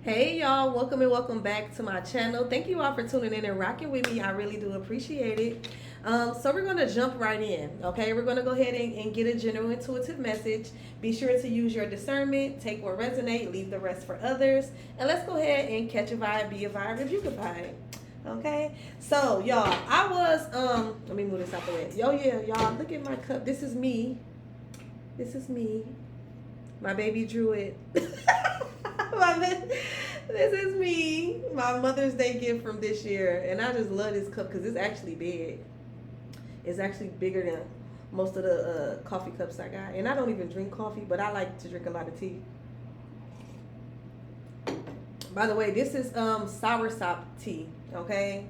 Hey y'all, welcome and welcome back to my channel. Thank you all for tuning in and rocking with me. I really do appreciate it. So we're going to jump right in, okay? We're going to go ahead and get a general intuitive message. Be sure to use your discernment, take what resonate, leave the rest for others. And let's go ahead and catch a vibe, be a vibe, rebuke a vibe. Okay, so y'all, I was let me move this out the way. Yo, yeah, y'all, look at my cup. This is me. This is me. My baby druid. This is me. My Mother's Day gift from this year. And I just love this cup because it's actually big. It's actually bigger than most of the coffee cups I got. And I don't even drink coffee, but I like to drink a lot of tea. By the way, this is soursop tea, okay?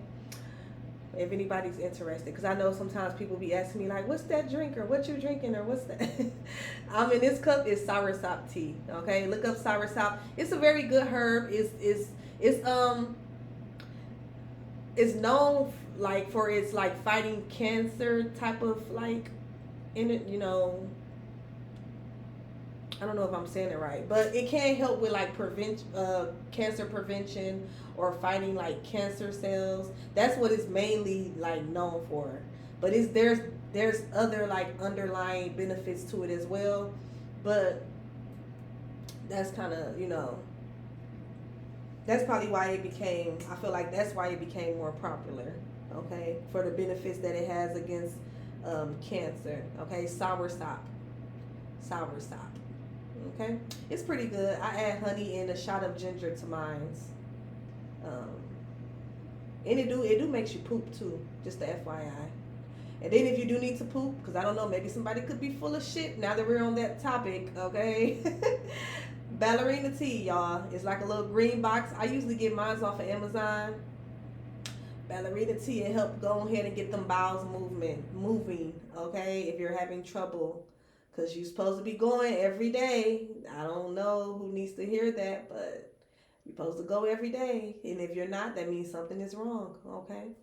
If anybody's interested, because I know sometimes people be asking me like, what's that drink, or what you drinking, or what's that? In this cup is soursop tea, okay? Look up soursop. It's a very good herb. It's known like for its like fighting cancer type of like in it, I don't know if I'm saying it right, but it can help with like cancer prevention or fighting like cancer cells. That's what it's mainly like known for. But there's other like underlying benefits to it as well. But that's kind of that's probably why it became. I feel like that's why it became more popular. Okay, for the benefits that it has against cancer. Okay, soursop. Okay, it's pretty good. I add honey and a shot of ginger to mine, and it do makes you poop too. Just the FYI. And then if you do need to poop, because I don't know, maybe somebody could be full of shit. Now that we're on that topic, okay. Ballerina tea, y'all. It's like a little green box. I usually get mine off of Amazon. Ballerina tea, it help go ahead and get them bowels moving. Okay, if you're having trouble. Because you're supposed to be going every day. I don't know who needs to hear that, but you're supposed to go every day. And if you're not, that means something is wrong, okay?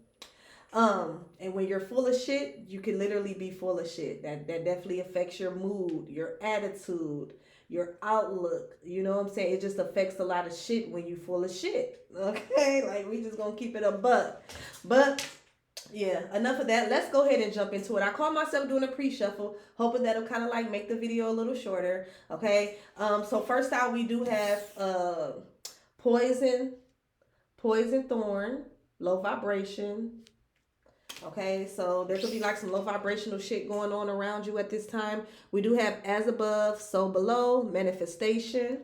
And when you're full of shit, you can literally be full of shit. That definitely affects your mood, your attitude, your outlook. You know what I'm saying? It just affects a lot of shit when you're full of shit, okay? Like, we just gonna keep it a buck. But yeah, enough of that. Let's go ahead and jump into it. I call myself doing a pre-shuffle, hoping that'll kind of like make the video a little shorter. Okay. So first out we do have poison thorn, low vibration. Okay, so there could be like some low vibrational shit going on around you at this time. We do have as above, so below, manifestation.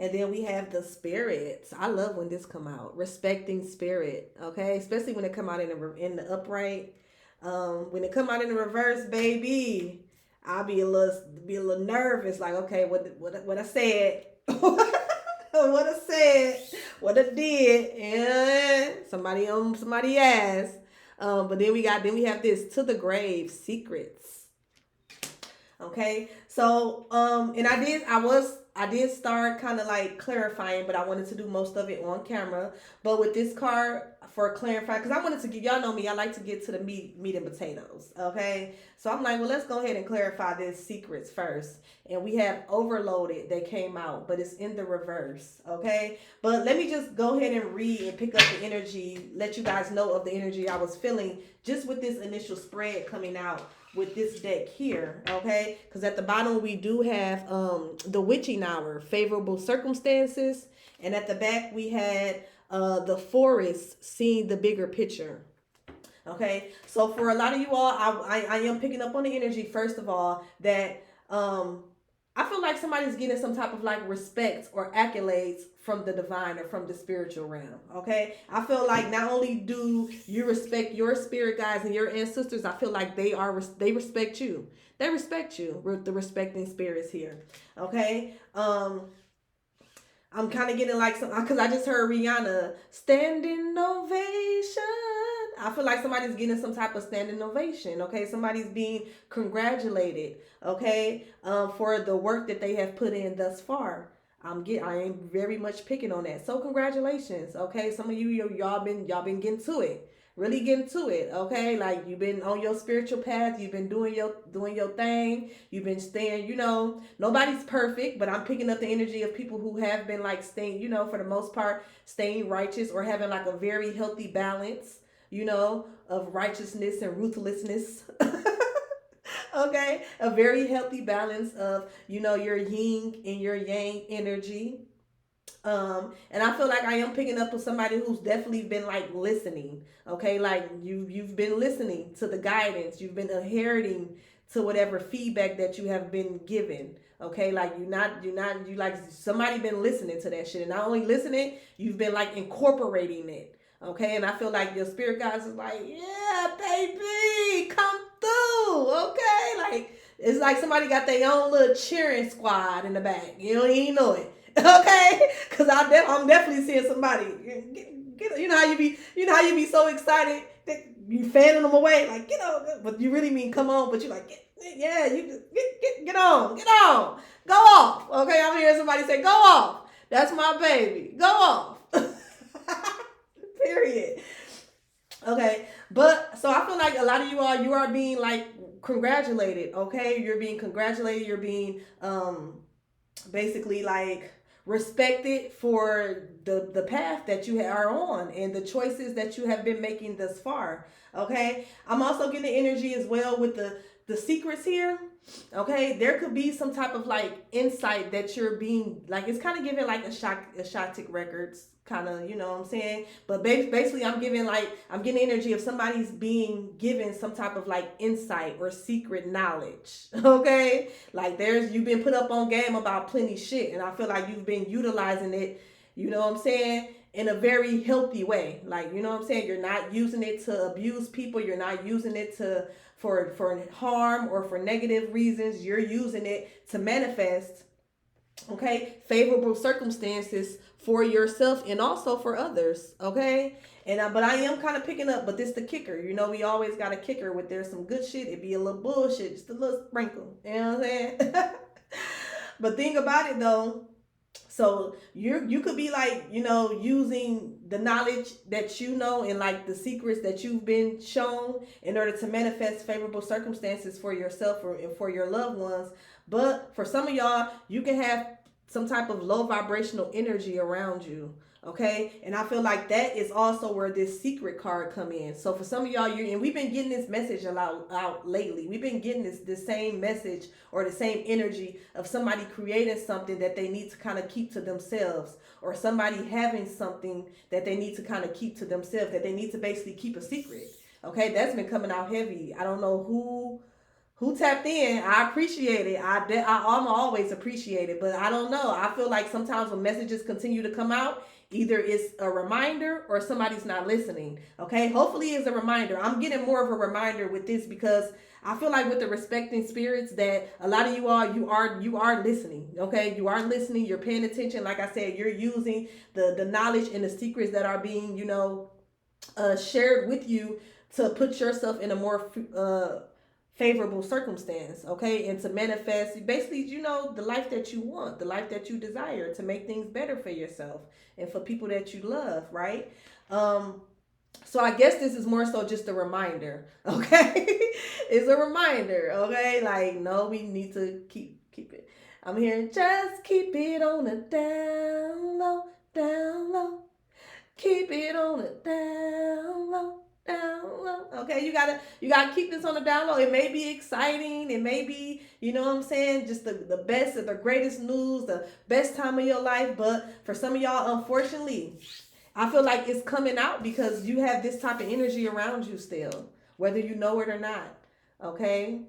And then we have the spirits. I love when this come out. Respecting spirit, okay? Especially when it come out in the upright. When it come out in the reverse, baby, I'll be a little nervous. Like, okay, what I said, what I said, what I did, and somebody asked. But then we have this to the grave, secrets. Okay, so and I did start kind of like clarifying, but I wanted to do most of it on camera. But with this card for clarifying, because I wanted to get, y'all know me, I like to get to the meat and potatoes. Okay, so I'm like, well, let's go ahead and clarify this secrets first. And we have overloaded that came out, but it's in the reverse. Okay, but let me just go ahead and read and pick up the energy, let you guys know of the energy I was feeling just with this initial spread coming out with this deck here, okay? Because at the bottom we do have the witching hour, favorable circumstances, and at the back we had the forest, seeing the bigger picture. Okay, so for a lot of you all, I am picking up on the energy first of all that I feel like somebody's getting some type of like respect or accolades from the divine or from the spiritual realm. Okay, I feel like not only do you respect your spirit guides and your ancestors, I feel like they respect you. They respect you with the respecting spirits here. Okay, I'm kind of getting like some, because I just heard Rihanna standing ovation. I feel like somebody's getting some type of standing ovation. Okay, somebody's being congratulated. Okay, for the work that they have put in thus far. I am very much picking on that. So congratulations. Okay, some of y'all been getting to it. really get into it, okay? Like, you've been on your spiritual path, you've been doing your thing, you've been staying, nobody's perfect, but I'm picking up the energy of people who have been like staying, for the most part, staying righteous or having like a very healthy balance, of righteousness and ruthlessness. Okay, a very healthy balance of your yin and your yang energy. And I feel like I am picking up with somebody who's definitely been like listening. Okay, like you've been listening to the guidance, you've been adhering to whatever feedback that you have been given. Okay, like you like somebody been listening to that shit, and not only listening, you've been like incorporating it. Okay, and I feel like your spirit guides is like, yeah, baby, come through. Okay, like it's like somebody got their own little cheering squad in the back. You don't even know it. Okay, because I'm definitely seeing somebody. You know how you be so excited that you fanning them away, like but you really mean come on, but you like yeah, you get on, go off. Okay, I'm hearing somebody say go off. That's my baby. Go off. Period. Okay, but so I feel like a lot of you are being like congratulated. Okay, you're being congratulated. You're being basically like respected for the path that you are on and the choices that you have been making thus far. Okay, I'm also getting the energy as well with the secrets here. Okay, there could be some type of like insight that you're being like, it's kind of giving like a Shatic records kind of, you know what I'm saying? But basically I'm getting energy of somebody's being given some type of like insight or secret knowledge. Okay, like you've been put up on game about plenty shit, and I feel like you've been utilizing it, you know what I'm saying, in a very healthy way. Like, you know what I'm saying, you're not using it to abuse people, you're not using it for harm or for negative reasons. You're using it to manifest, okay, favorable circumstances for yourself and also for others. Okay, and but I am kind of picking up, but this the kicker. We always got a kicker with there's some good shit, it be a little bullshit, just a little sprinkle. You know what I'm saying? But think about it though. So you could be like, using the knowledge that and like the secrets that you've been shown in order to manifest favorable circumstances for yourself or for your loved ones. But for some of y'all, you can have some type of low vibrational energy around you. Okay, and I feel like that is also where this secret card come in. So for some of y'all, and we've been getting this message a lot out lately. We've been getting this same message or the same energy of somebody creating something that they need to kind of keep to themselves, or somebody having something that they need to kind of keep to themselves, that they need to basically keep a secret. Okay, that's been coming out heavy. I don't know who tapped in. I appreciate it. I'm always appreciate it, but I don't know. I feel like sometimes when messages continue to come out, either it's a reminder or somebody's not listening. Okay, hopefully it's a reminder. I'm getting more of a reminder with this because I feel like with the respecting spirits that a lot of you are listening. Okay, you are listening. You're paying attention. Like I said, you're using the knowledge and the secrets that are being shared with you to put yourself in a more favorable circumstance, okay, and to manifest basically, the life that you want, the life that you desire, to make things better for yourself and for people that you love, right? So I guess this is more so just a reminder, okay? It's a reminder, okay? Like, no, we need to keep it. I'm hearing just keep it on the down low, down low. Keep it on the down low. Down low. Okay, you gotta keep this on the down low. It may be exciting, it may be, you know what I'm saying, just the best or the greatest news, the best time of your life. But for some of y'all, unfortunately, I feel like it's coming out because you have this type of energy around you still, whether you know it or not. Okay,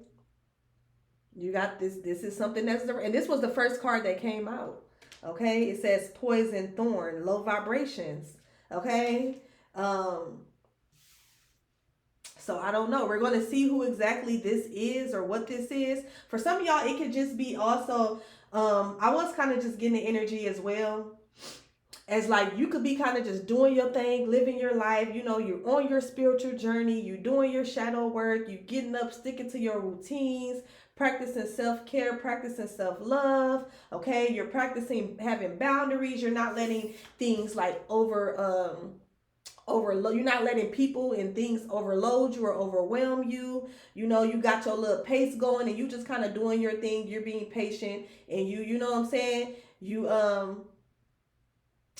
you got this is something and this was the first card that came out. Okay, it says poison thorn, low vibrations. Okay, so I don't know. We're going to see who exactly this is or what this is. For some of y'all, it could just be also, I was kind of just getting the energy as well, as like you could be kind of just doing your thing, living your life. You're on your spiritual journey. You're doing your shadow work. You're getting up, sticking to your routines, practicing self-care, practicing self-love. Okay, you're practicing having boundaries. You're not letting things like overload. You're not letting people and things overload you or overwhelm you. You know, you got your little pace going and you just kind of doing your thing. You're being patient and you know what I'm saying? You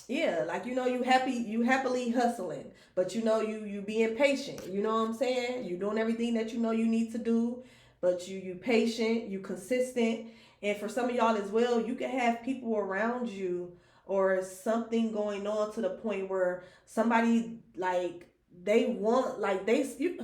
yeah, like you know you happily hustling, but you know you being patient. You know what I'm saying? You doing everything that you know you need to do, but you patient, you consistent. And for some of y'all as well, you can have people around you or something going on to the point where somebody like they want like they you,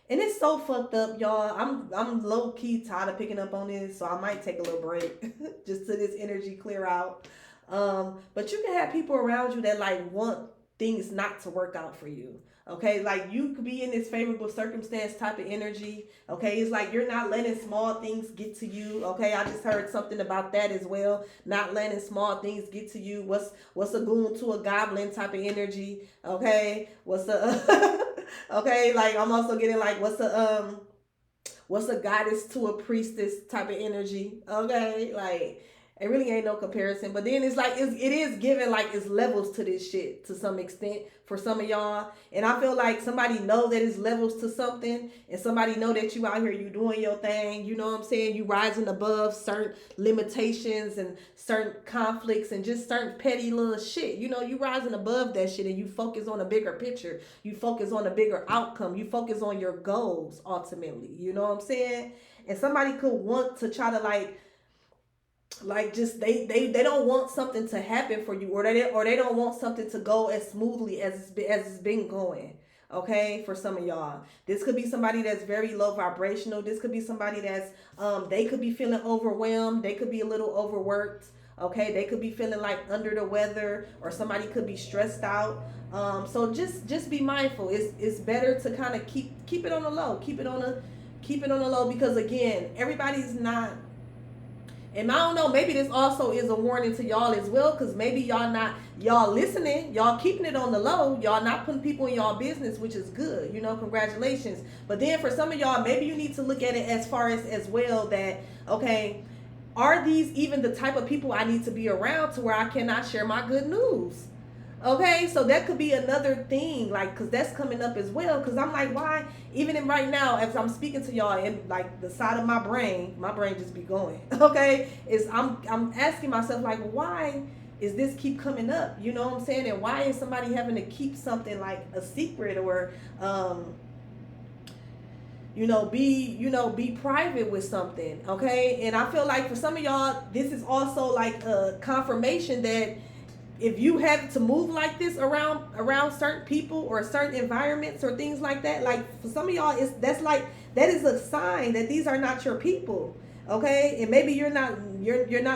and it's so fucked up, y'all. I'm low key tired of picking up on this, so I might take a little break just to this energy clear out. But you can have people around you that like want things not to work out for you. Okay, like you could be in this favorable circumstance type of energy. Okay, it's like you're not letting small things get to you. Okay, I just heard something about that as well. Not letting small things get to you. What's a goon to a goblin type of energy? Okay, what's a okay? Like I'm also getting like what's a goddess to a priestess type of energy. Okay, like it really ain't no comparison. But then it's like it is given like it's levels to this shit to some extent for some of y'all. And I feel like somebody know that it's levels to something, and somebody know that you out here, you doing your thing. You know what I'm saying? You rising above certain limitations and certain conflicts and just certain petty little shit. You know, you rising above that shit and you focus on a bigger picture. You focus on a bigger outcome. You focus on your goals ultimately. You know what I'm saying? And somebody could want to try to like just they don't want something to happen for you, or they don't want something to go as smoothly as it's been going. Okay, for some of y'all, this could be somebody that's very low vibrational. This could be somebody that's they could be feeling overwhelmed. They could be a little overworked. Okay, they could be feeling like under the weather, or somebody could be stressed out. So just be mindful. It's better to kind of keep it on the low. Keep it on the low, because again, everybody's not. And I don't know, maybe this also is a warning to y'all as well, because maybe y'all listening, y'all keeping it on the low, y'all not putting people in y'all business, which is good, you know, congratulations. But then for some of y'all, maybe you need to look at it as far as well that, okay, are these even the type of people I need to be around to where I cannot share my good news? Okay, so that could be another thing, like, because that's coming up as well. Because I'm like, why? Even in right now, as I'm speaking to y'all, and like the side of my brain just be going. Okay, is I'm asking myself like, why is this keep coming up? You know what I'm saying? And why is somebody having to keep something like a secret, or be private with something? Okay, and I feel like for some of y'all, this is also like a confirmation that if you have to move like this around certain people or certain environments or things like that, like for some of y'all, that is a sign that these are not your people. Okay, and maybe you're not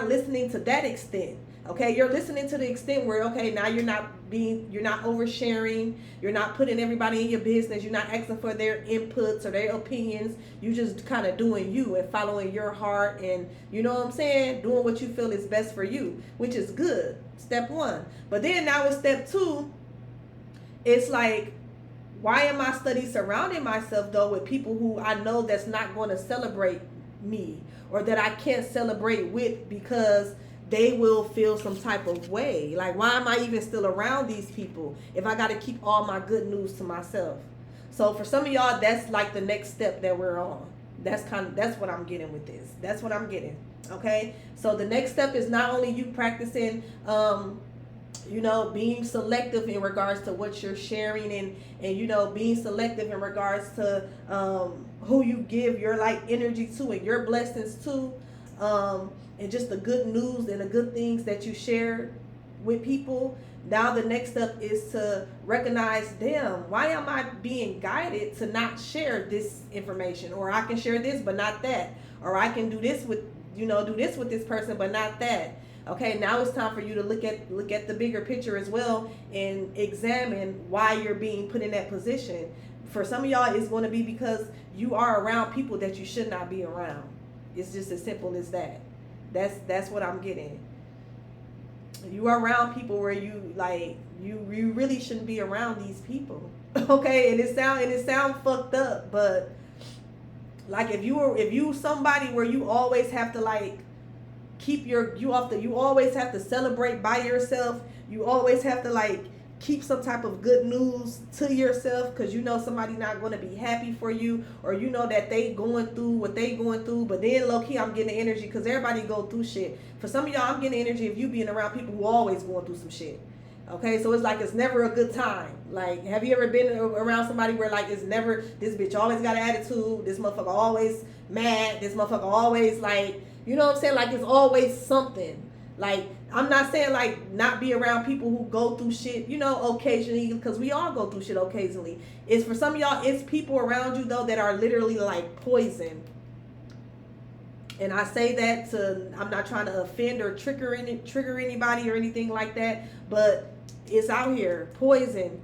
listening to that extent. Okay, you're listening to the extent where, okay, now you're not oversharing, you're not putting everybody in your business, you're not asking for their inputs or their opinions, you just kind of doing you and following your heart, and you know what I'm saying, doing what you feel is best for you, which is good. Step one. But then now with step two, it's like, why am I surrounding myself though with people who I know that's not going to celebrate me, or that I can't celebrate with, because they will feel some type of way? Like, why am I even still around these people if I got to keep all my good news to myself? So for some of y'all, that's like the next step that we're on. That's what I'm getting with this. That's what I'm getting. Okay. So the next step is not only you practicing, being selective in regards to what you're sharing, and being selective in regards to who you give your like energy to and your blessings to, and just the good news and the good things that you share with people. Now the next step is to recognize, damn, why am I being guided to not share this information? Or I can share this but not that, or I can do this with this person but not that. Okay, now it's time for you to look at the bigger picture as well, and examine why you're being put in that position. For some of y'all, it's going to be because you are around people that you should not be around. It's just as simple as that. That's what I'm getting. You are around people where you really shouldn't be around these people. Okay, and it sound fucked up, but like if you somebody where you always have to like you always have to celebrate by yourself, you always have to like keep some type of good news to yourself because you know somebody not going to be happy for you, or you know that they going through what they going through. But then low-key, I'm getting the energy because everybody go through shit. For some of y'all, I'm getting the energy of you being around people who always going through some shit. Okay, so it's like it's never a good time. Like, have you ever been around somebody where like it's never, this bitch always got an attitude, this motherfucker always mad, this motherfucker always like, you know what I'm saying? Like it's always something. Like, I'm not saying like not be around people who go through shit, you know, occasionally, because we all go through shit occasionally. It's for some of y'all, it's people around you though that are literally like poison. And I say that to, I'm not trying to offend or trigger anybody or anything like that, but it's out here, poison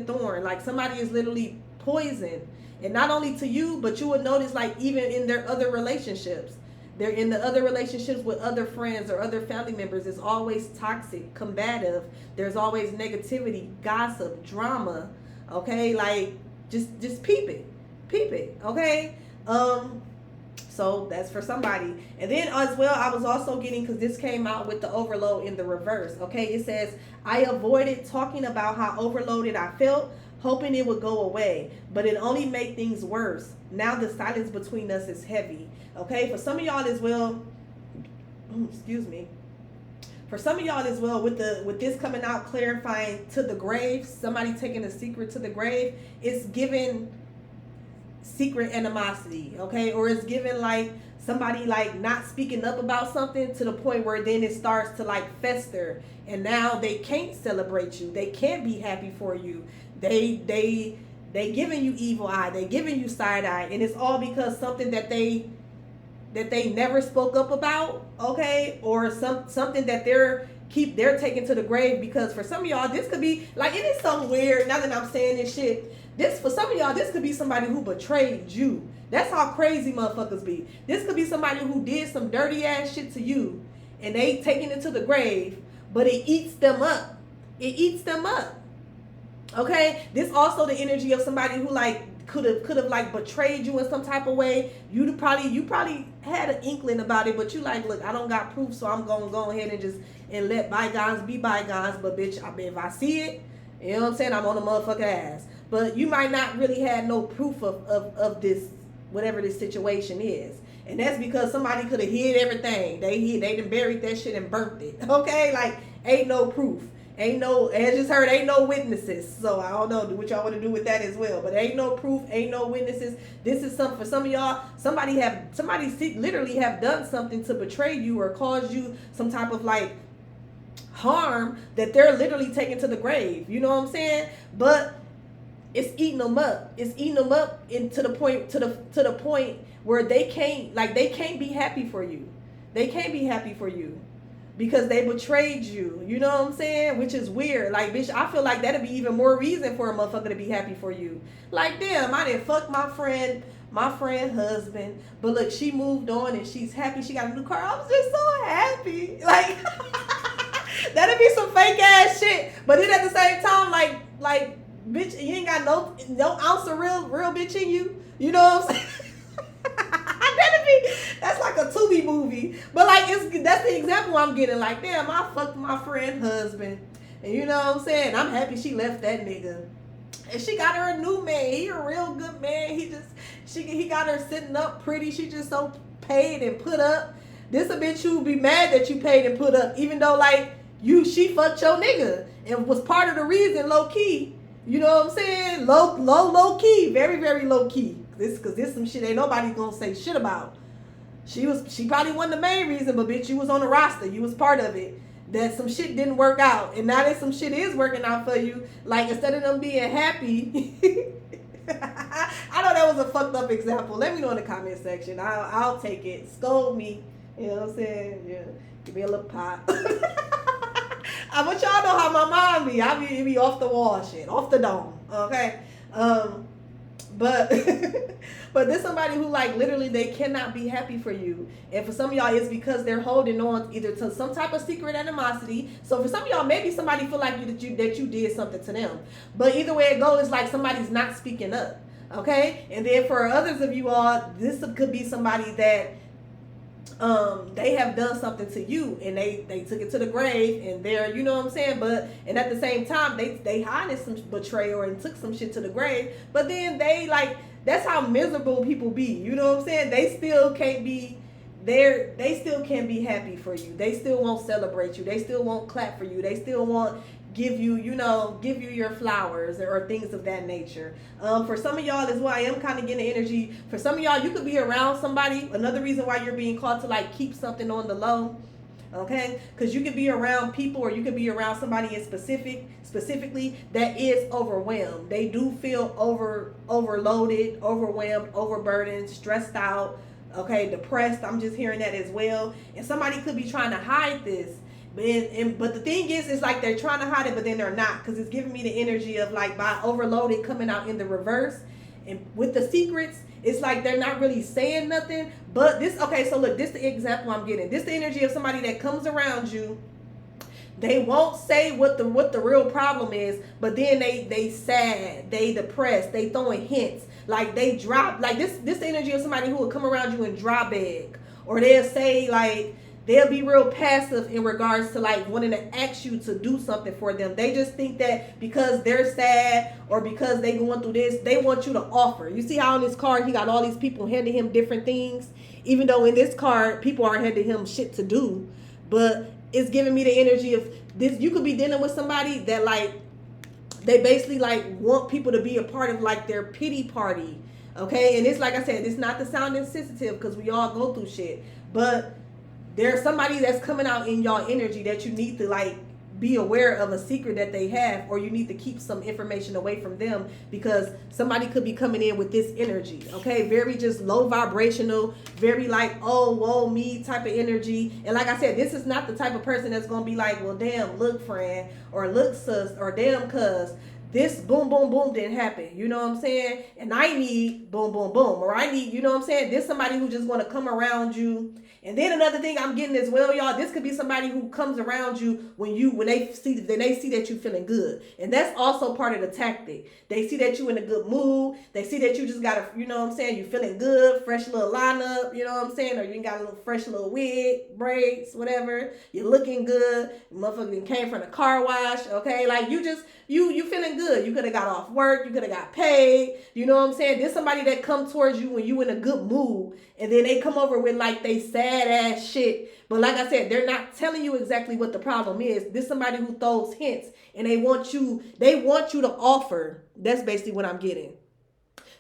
thorn. Like somebody is literally poison, and not only to you, but you would notice like even in their other relationships. They're in the other relationships with other friends or other family members. It's always toxic, combative. There's always negativity, gossip, drama. Okay, like just peep it. Okay. So that's for somebody. And then as well, I was also getting, because this came out with the overload in the reverse. Okay, it says, I avoided talking about how overloaded I felt, hoping it would go away, but it only made things worse. Now the silence between us is heavy. Okay, for some of y'all as well, excuse me. For some of y'all as well, with this coming out, clarifying to the grave, somebody taking a secret to the grave, it's given secret animosity, okay? Or it's given like somebody like not speaking up about something to the point where then it starts to like fester, and now they can't celebrate you, they can't be happy for you, they giving you evil eye, they giving you side eye, and it's all because something that they never spoke up about, okay? Or something that they're taking to the grave. Because for some of y'all, this could be like, it is so weird now that I'm saying this shit. This, for some of y'all, this could be somebody who betrayed you. That's how crazy motherfuckers be. This could be somebody who did some dirty ass shit to you, and they taking it to the grave, but it eats them up. It eats them up. Okay? This also the energy of somebody who like could have like betrayed you in some type of way. You probably had an inkling about it, but you like, look, I don't got proof, so I'm gonna go ahead and let bygones be bygones. But bitch, if I see it, you know what I'm saying, I'm on the motherfucker ass. But you might not really have no proof of this, whatever this situation is. And that's because somebody could have hid everything. They done buried that shit and burnt it. Okay? Like, ain't no proof. Ain't no, as I just heard, ain't no witnesses. So I don't know what y'all want to do with that as well. But ain't no proof, ain't no witnesses. This is something for some of y'all. Somebody literally have done something to betray you or cause you some type of like harm that they're literally taking to the grave. You know what I'm saying? But it's eating them up. It's eating them up into the point where they can't be happy for you. They can't be happy for you because they betrayed you. You know what I'm saying? Which is weird. Like, bitch, I feel like that'd be even more reason for a motherfucker to be happy for you. Like, damn, I didn't fuck my friend husband, but look, she moved on and she's happy. She got a new car. I was just so happy. Like, that'd be some fake ass shit. But then at the same time, like, bitch, you ain't got no ounce of real bitch in you. You know what I'm saying? That's like a Tubi movie. But like, that's the example I'm getting. Like, damn, I fucked my friend husband, and you know what I'm saying, I'm happy she left that nigga, and she got her a new man. He a real good man. He got her sitting up pretty. She just so paid and put up. This a bitch who be mad that you paid and put up, even though like she fucked your nigga and was part of the reason, low key. You know what I'm saying? Low key, very, very low key. Cause this some shit ain't nobody gonna say shit about. She probably wasn't the main reason, but bitch, you was on the roster. You was part of it. That some shit didn't work out, and now that some shit is working out for you, like instead of them being happy. I know that was a fucked up example. Let me know in the comment section. I'll take it. Scold me. You know what I'm saying? Yeah. Give me a little pop. I want y'all know how my mom be. I be off the wall shit, off the dome. Okay. But there's somebody who like literally they cannot be happy for you, and for some of y'all it's because they're holding on either to some type of secret animosity. So for some of y'all, maybe somebody feel like that you did something to them, but either way it goes, it's like somebody's not speaking up. Okay, and then for others of you all, this could be somebody that they have done something to you, and they took it to the grave, and they're, you know what I'm saying, but and at the same time they hided some betrayal and took some shit to the grave, but then they like, that's how miserable people be, you know what I'm saying. They still can't be there, they still can't be happy for you, they still won't celebrate you, they still won't clap for you, they still won't give you, you know, give you your flowers or things of that nature. For some of y'all as well, I am kind of getting the energy. For some of y'all, you could be around somebody. Another reason why you're being called to like keep something on the low, okay? Because you could be around people, or you could be around somebody in specifically that is overwhelmed. They do feel overloaded, overwhelmed, overburdened, stressed out, okay, depressed. I'm just hearing that as well. And somebody could be trying to hide this. But the thing is, it's like they're trying to hide it, but then they're not, because it's giving me the energy of like by overloaded coming out in the reverse. And with the secrets, it's like they're not really saying nothing. But this, okay, so look, this the example I'm getting. This the energy of somebody that comes around you. They won't say what the real problem is, but then they sad, they depressed, they throwing hints, like they drop, like this energy of somebody who will come around you and drop beg, or they'll say like, they'll be real passive in regards to like wanting to ask you to do something for them. They just think that because they're sad or because they going through this, they want you to offer. You see how on this card he got all these people handing him different things, even though in this card people aren't handing him shit to do. But it's giving me the energy of this. You could be dealing with somebody that like, they basically like want people to be a part of like their pity party. Okay, and it's like I said, it's not to sound insensitive, because we all go through shit, but there's somebody that's coming out in y'all energy that you need to like be aware of a secret that they have, or you need to keep some information away from them, because somebody could be coming in with this energy. Okay, very just low vibrational, very like, oh, whoa, me type of energy. And like I said, this is not the type of person that's gonna be like, well, damn, look, friend, or look, sus, or damn, cuz this boom, boom, boom didn't happen. You know what I'm saying? And I need boom, boom, boom, or I need, you know what I'm saying? This somebody who just want to come around you. And then another thing I'm getting as well, y'all, this could be somebody who comes around you when they see that you feeling good. And that's also part of the tactic. They see that you in a good mood. They see that you just got a, you know what I'm saying, you feeling good, fresh little lineup, you know what I'm saying, or you got a little fresh little wig, braids, whatever. You're looking good. Motherfucker came from the car wash, okay? Like you just, you feeling good. You could have got off work. You could have got paid. You know what I'm saying? There's somebody that comes towards you when you in a good mood, and then they come over with like they sad ass shit. But like I said, they're not telling you exactly what the problem is. This somebody who throws hints, and they want you to offer. That's basically what I'm getting.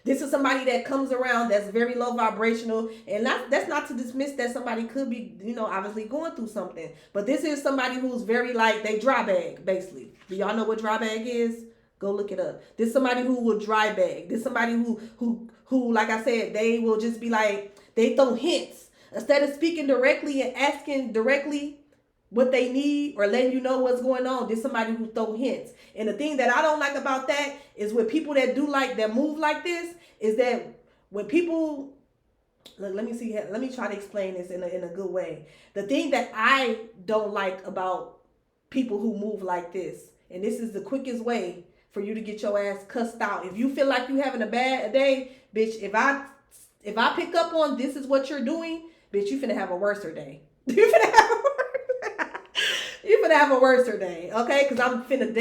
This is somebody that comes around that's very low vibrational, and that's not to dismiss that somebody could be, you know, obviously going through something. But this is somebody who's very like, they dry bag, basically. Do y'all know what dry bag is? Go look it up. This is somebody who will dry bag. This is somebody who, like I said, they will just be like, they throw hints. Instead of speaking directly and asking directly what they need or letting you know what's going on, there's somebody who throw hints. And the thing that I don't like about that is with people that do like, that move like this, is that when people, look, let me try to explain this in a good way. The thing that I don't like about people who move like this, and this is the quickest way for you to get your ass cussed out. If you feel like you having a bad day, bitch, if I pick up on this is what you're doing, bitch, you finna have a worser day. You finna have a worser day, okay? Because I'm finna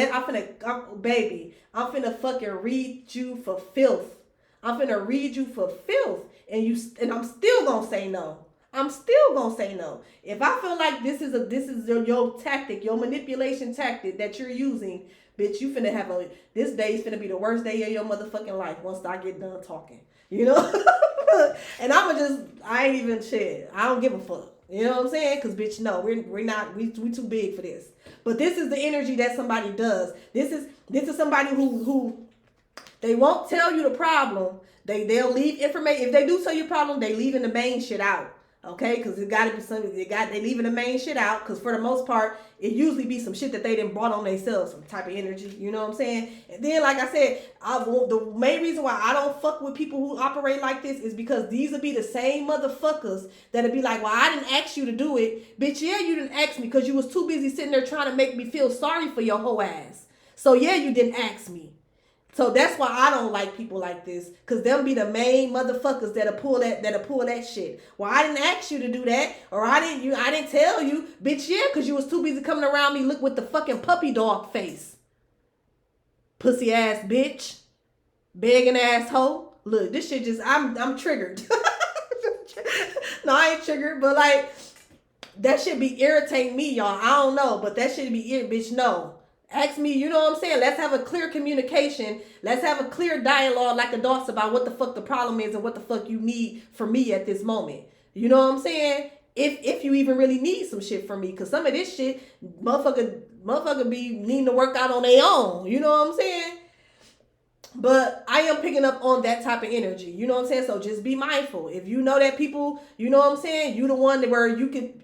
fucking read you for filth. I'm finna read you for filth, and I'm still gonna say no. I'm still gonna say no. If I feel like this is your tactic, your manipulation tactic that you're using, bitch, you finna have this day is finna be the worst day of your motherfucking life once I get done talking. You know? And I ain't even shit. I don't give a fuck. You know what I'm saying? Because, bitch, no, we too big for this. But this is the energy that somebody does. This is somebody who they won't tell you the problem. They'll leave information. If they do tell you problem, they leaving the main shit out. Okay? Because it got to be something. They leaving the main shit out. Because for the most part, it usually be some shit that they didn't brought on themselves, some type of energy. You know what I'm saying? And then, like I said, the main reason why I don't fuck with people who operate like this is because these will be the same motherfuckers that'll be like, well, I didn't ask you to do it. Bitch, yeah, you didn't ask me because you was too busy sitting there trying to make me feel sorry for your whole ass. So, yeah, you didn't ask me. So that's why I don't like people like this, cause them be the main motherfuckers that'll pull that shit. Well, I didn't ask you to do that, or I didn't tell you, bitch. Yeah, cause you was too busy coming around me, look with the fucking puppy dog face, pussy ass bitch, begging asshole. Look, this shit just I'm triggered. No, I ain't triggered, but like that shit be irritating me, y'all. I don't know, but that shit be bitch. No. Ask me, you know what I'm saying? Let's have a clear communication. Let's have a clear dialogue like adults about what the fuck the problem is and what the fuck you need from me at this moment. You know what I'm saying? If you even really need some shit from me. Because some of this shit, motherfucker be needing to work out on their own. You know what I'm saying? But I am picking up on that type of energy. You know what I'm saying? So just be mindful. If you know that people, you know what I'm saying? You the one that where you could...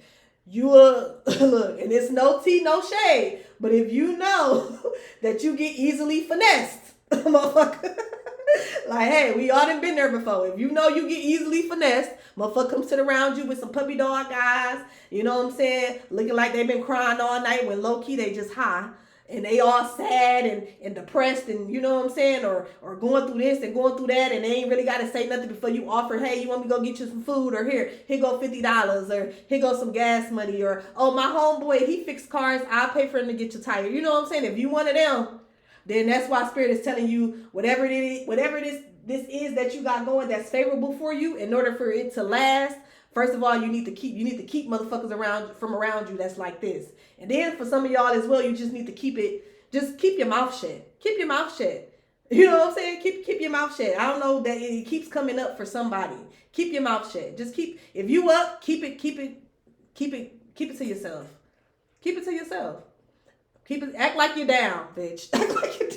look, and it's no tea, no shade. But if you know that you get easily finessed, motherfucker, like, hey, we all done been there before. If you know you get easily finessed, motherfucker come sit around you with some puppy dog eyes, you know what I'm saying? Looking like they've been crying all night when low key they just high. And they all sad and depressed and you know what I'm saying? Or going through this and going through that and they ain't really got to say nothing before you offer, hey, you want me to go get you some food? Or here go $50 or here go some gas money or, oh, my homeboy, he fixed cars. I'll pay for him to get your tire. You know what I'm saying? If you one of them, then that's why Spirit is telling you whatever this is that you got going that's favorable for you, in order for it to last, first of all, you need to keep motherfuckers around you that's like this. And then for some of y'all as well, you just need to keep your mouth shut. Keep your mouth shut. You know what I'm saying? Keep your mouth shut. I don't know that it keeps coming up for somebody. Keep your mouth shut. Just if you up, keep it to yourself. Keep it to yourself. Act like you're down, bitch. Act like you're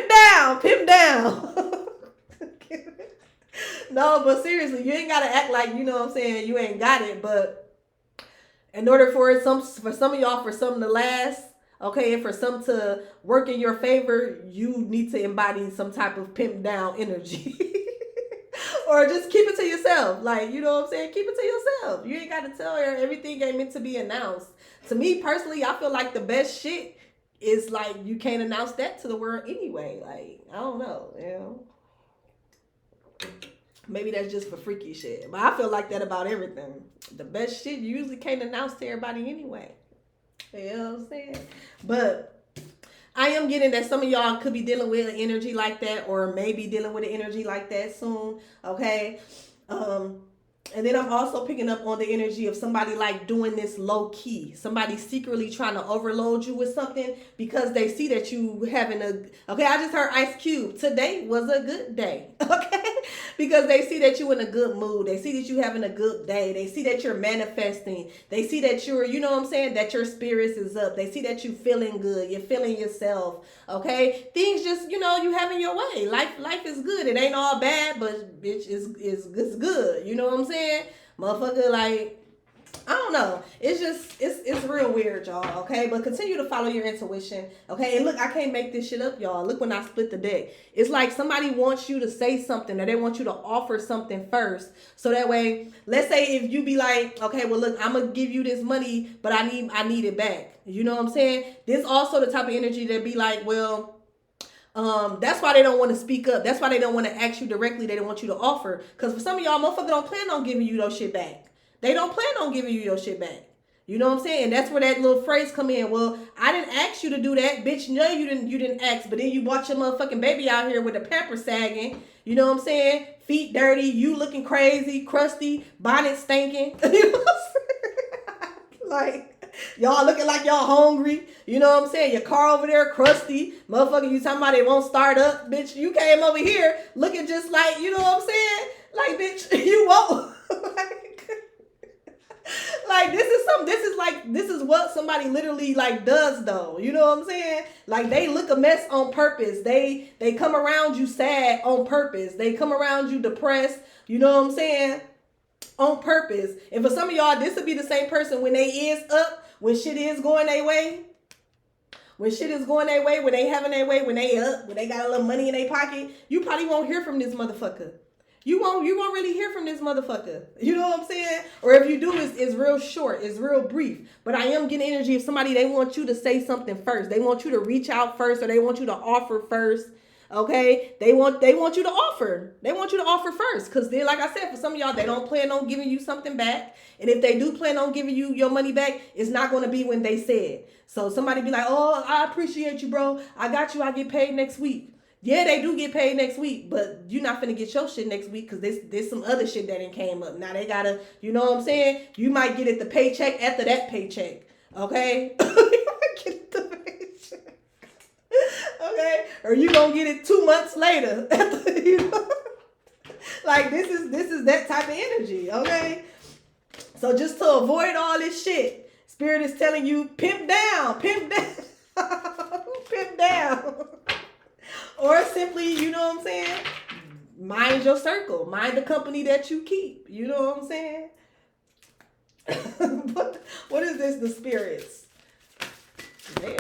down. Pimp down. No, but seriously, you ain't gotta act like, you know what I'm saying, you ain't got it, but in order for some of y'all, for something to last, okay, and for some to work in your favor, you need to embody some type of pimp down energy. Or just keep it to yourself. Like, you know what I'm saying? Keep it to yourself. You ain't got to tell her everything ain't meant to be announced. To me personally, I feel like the best shit is like, you can't announce that to the world anyway. Like, I don't know, you know. Maybe that's just for freaky shit. But I feel like that about everything. The best shit you usually can't announce to everybody anyway. You know what I'm saying? But I am getting that some of y'all could be dealing with an energy like that, or maybe dealing with an energy like that soon. Okay. And then I'm also picking up on the energy of somebody like doing this low key. Somebody secretly trying to overload you with something because they see that you having okay, I just heard Ice Cube. Today was a good day. Okay? Because they see that you in a good mood. They see that you having a good day. They see that you're manifesting. They see that you're, you know what I'm saying, that your spirits is up. They see that you feeling good. You're feeling yourself. Okay? Things just, you know, you having your way. Life is good. It ain't all bad, but bitch, it's good. You know what I'm saying? Motherfucker, like, I don't know. It's just, it's real weird, y'all, okay? But continue to follow your intuition, okay? And look, I can't make this shit up, y'all. Look when I split the deck. It's like somebody wants you to say something, or they want you to offer something first. So that way, let's say if you be like, okay, well, look, I'm going to give you this money, but I need it back. You know what I'm saying? This also the type of energy that be like, well, that's why they don't want to speak up. That's why they don't want to ask you directly. They don't want you to offer. Because for some of y'all, motherfucker don't plan on giving you your shit back. They don't plan on giving you your shit back. You know what I'm saying? And that's where that little phrase come in. Well, I didn't ask you to do that. Bitch, no, you didn't ask. But then you watch your motherfucking baby out here with the pamper sagging. You know what I'm saying? Feet dirty. You looking crazy, crusty, bonnet stinking. You know what I'm saying? Like... y'all looking like y'all hungry. You know what I'm saying? Your car over there crusty. Motherfucker, you talking about it won't start up. Bitch, you came over here looking just like, you know what I'm saying? Like, bitch, you won't. Like, this is what somebody literally like does though. You know what I'm saying? Like, they look a mess on purpose. They come around you sad on purpose. They come around you depressed. You know what I'm saying? On purpose. And for some of y'all, this would be the same person when they is up, when shit is going their way. When shit is going their way, when they having their way, when they up, when they got a little money in their pocket, you probably won't hear from this motherfucker. You won't really hear from this motherfucker. You know what I'm saying? Or if you do, it's real short, it's real brief. But I am getting energy of somebody, they want you to say something first. They want you to reach out first, or they want you to offer first. Okay? They want you to offer. They want you to offer first. Cause then, like I said, for some of y'all, they don't plan on giving you something back. And if they do plan on giving you your money back, it's not gonna be when they said. So somebody be like, oh, I appreciate you, bro. I got you, I get paid next week. Yeah, they do get paid next week, but you're not finna get your shit next week because there's some other shit that ain't came up. Now they gotta, you know what I'm saying? You might get it the paycheck after that paycheck, okay? You might get it the paycheck, okay? Or you gonna get it 2 months later. After, you know? Like this is that type of energy, okay? So just to avoid all this shit, Spirit is telling you, pimp down, pimp down. Or simply, you know what I'm saying? Mind your circle. Mind the company that you keep. You know what I'm saying? What is this? The spirits. Damn.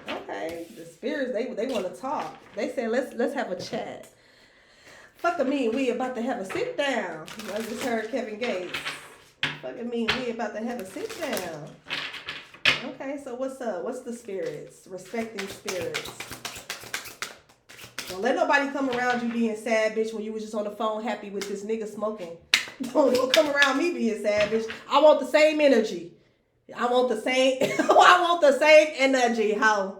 Okay. The spirits, they want to talk. They say, let's have a chat. Fuck me, we about to have a sit down. I just heard Kevin Gates. Fuck me, we about to have a sit down. Okay, so what's up? What's the spirits? Respecting spirits. Don't let nobody come around you being sad, bitch, when you was just on the phone happy with this nigga smoking. Don't come around me being sad, bitch. I want the same energy. I want the same energy. How?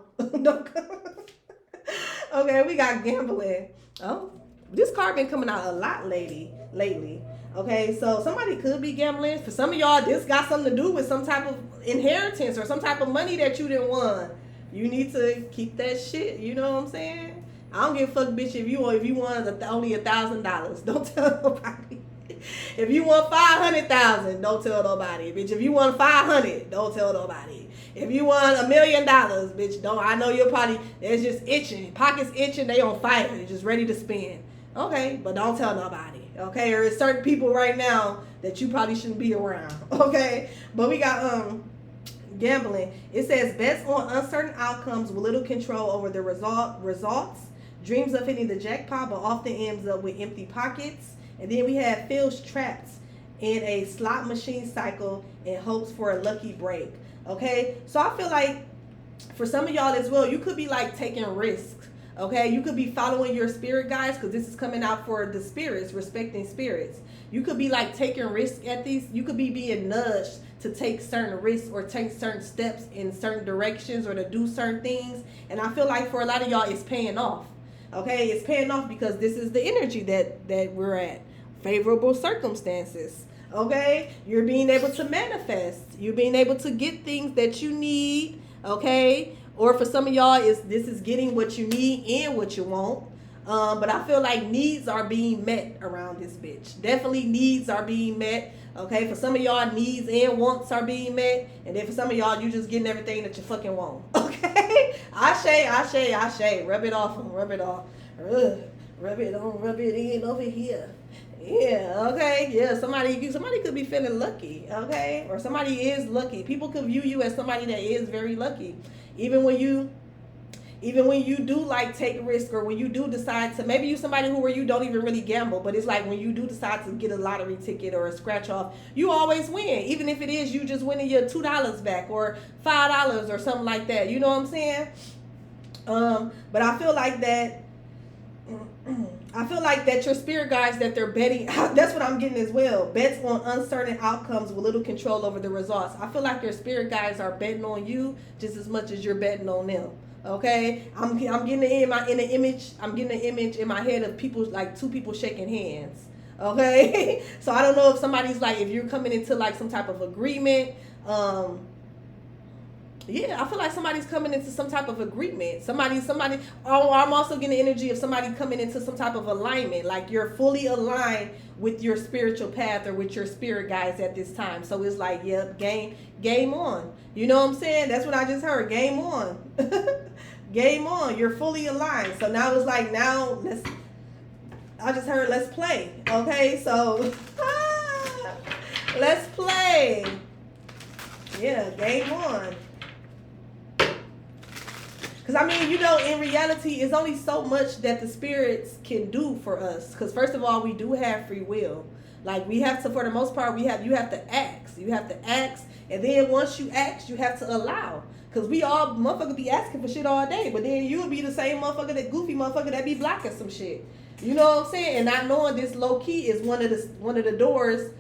Okay, we got gambling. Oh, this card been coming out a lot lately. Okay, so somebody could be gambling. For some of y'all, this got something to do with some type of inheritance or some type of money that you didn't won. You need to keep that shit. You know what I'm saying? I don't give a fuck, bitch, if you won only $1,000. Don't tell nobody. If you won 500,000, don't tell nobody. Bitch, if you won 500, don't tell nobody. If you won $1 million, bitch, don't. I know you're probably, they're just itching. Pockets itching, they on fire. They're just ready to spend. Okay, but don't tell nobody. Okay, or it's certain people right now that you probably shouldn't be around. Okay, but we got gambling. It says bets on uncertain outcomes with little control over the results. Dreams of hitting the jackpot, but often ends up with empty pockets. And then we have feels trapped in a slot machine cycle and hopes for a lucky break. Okay, so I feel like for some of y'all as well, you could be like taking risks. Okay, you could be following your spirit guides, because this is coming out for the spirits, respecting spirits. You could be like taking risks at these. You could be being nudged to take certain risks or take certain steps in certain directions or to do certain things. And I feel like for a lot of y'all, it's paying off. Okay, it's paying off because this is the energy that we're at. Favorable circumstances. Okay, you're being able to manifest. You're being able to get things that you need. Okay, or for some of y'all, this is getting what you need and what you want. But I feel like needs are being met around this bitch. Definitely needs are being met. Okay, for some of y'all, needs and wants are being met. And then for some of y'all, you just getting everything that you fucking want. Okay? Ashe. Rub it off. Rub it off. Rub it on, rub it in over here. Yeah, okay. Yeah, somebody could be feeling lucky. Okay? Or somebody is lucky. People could view you as somebody that is very lucky. Even when you do like take a risk, or when you do decide to, maybe you somebody where you don't even really gamble, but it's like when you do decide to get a lottery ticket or a scratch off, you always win. Even if it is you just winning your $2 back or $5 or something like that. You know what I'm saying? But I feel like that your spirit guides, that they're betting, that's what I'm getting as well. Bets on uncertain outcomes with little control over the results. I feel like your spirit guides are betting on you just as much as you're betting on them. Okay, I'm getting an image in my head of people, like two people shaking hands. Okay, so I don't know if somebody's like, if you're coming into like some type of agreement. Yeah, I feel like somebody's coming into some type of agreement. Somebody. Oh, I'm also getting the energy of somebody coming into some type of alignment. Like you're fully aligned with your spiritual path or with your spirit guides at this time. So it's like, yep, game on. You know what I'm saying? That's what I just heard. Game on. Game on. You're fully aligned. So now it's like, I just heard let's play. Okay, so let's play. Yeah, game on. Because I mean, you know, in reality, it's only so much that the spirits can do for us. Because first of all, we do have free will. Like we have to, for the most part, you have to ask. You have to ask, and then once you ask, you have to allow. Because we all motherfuckers be asking for shit all day, but then you would be the same motherfucker, that goofy motherfucker that be blocking some shit. You know what I'm saying? And not knowing this low key is one of the doors,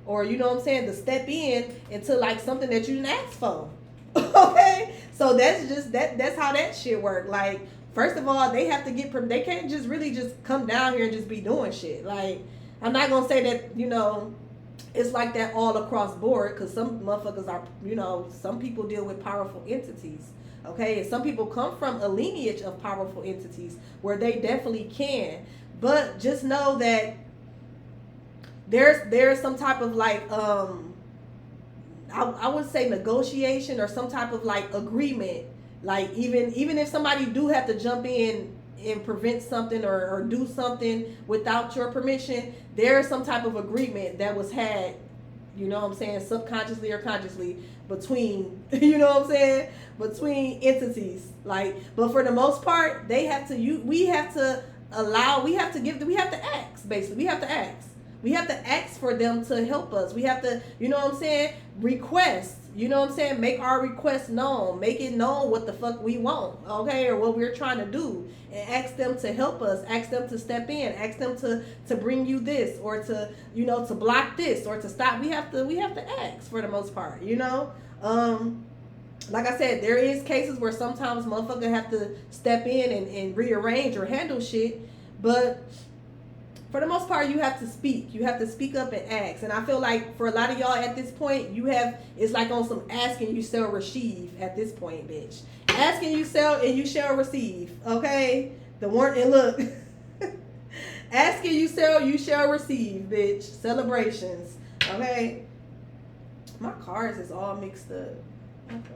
or you know what I'm saying, to step in into like something that you didn't ask for. Okay, so that's just that's how that shit work. Like, first of all, they have to they can't just really just come down here and just be doing shit. Like, I'm not gonna say that, you know, it's like that all across board, because some motherfuckers are, you know, some people deal with powerful entities. Okay, and some people come from a lineage of powerful entities where they definitely can. But just know that there's some type of like I would say negotiation, or some type of like agreement. Like even if somebody do have to jump in and prevent something, or do something without your permission, there's some type of agreement that was had, you know what I'm saying, subconsciously or consciously, between, you know what I'm saying, between entities. Like, but for the most part, we have to ask, basically. We have to ask. We have to ask for them to help us. We have to, you know what I'm saying, request. You know what I'm saying? Make our request known. Make it known what the fuck we want, okay? Or what we're trying to do. And ask them to help us. Ask them to step in. Ask them to bring you this, or to, you know, to block this, or to stop. We have to ask for the most part, you know? Like I said, there is cases where sometimes motherfuckers have to step in and rearrange or handle shit. But for the most part, you have to speak. You have to speak up and ask. And I feel like for a lot of y'all at this point, it's like on some asking you shall receive at this point, bitch. Asking you shall and you shall receive. Okay? And look. Asking you shall receive, bitch. Celebrations. Okay? My cards is all mixed up. Okay.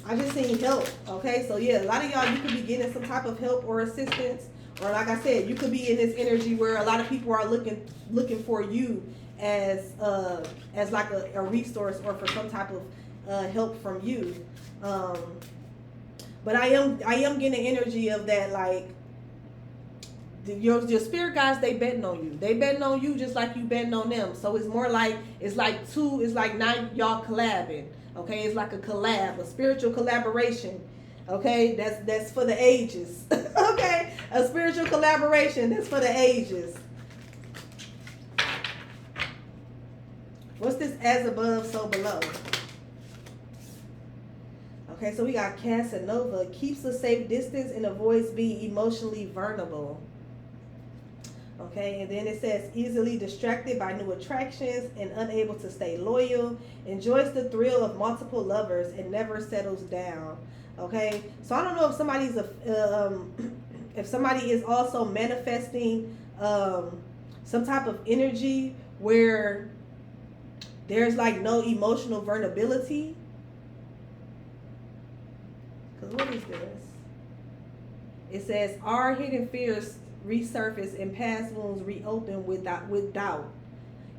I just seen help. Okay? So yeah, a lot of y'all, you could be getting some type of help or assistance. Or like I said, you could be in this energy where a lot of people are looking for you as like a resource, or for some type of help from you. But I am getting the energy of that, like your spirit guides, they betting on you. They betting on you just like you betting on them. So it's more like it's like now y'all collabing. Okay, it's like a collab, a spiritual collaboration. Okay, that's for the ages. Okay, a spiritual collaboration that's for the ages. What's this as above, so below? Okay, so we got Casanova. Keeps a safe distance and avoids being emotionally vulnerable. Okay, and then it says easily distracted by new attractions and unable to stay loyal. Enjoys the thrill of multiple lovers and never settles down. Okay, so I don't know if somebody is also manifesting some type of energy where there's like no emotional vulnerability. Because what is this? It says our hidden fears resurface and past wounds reopen with doubt.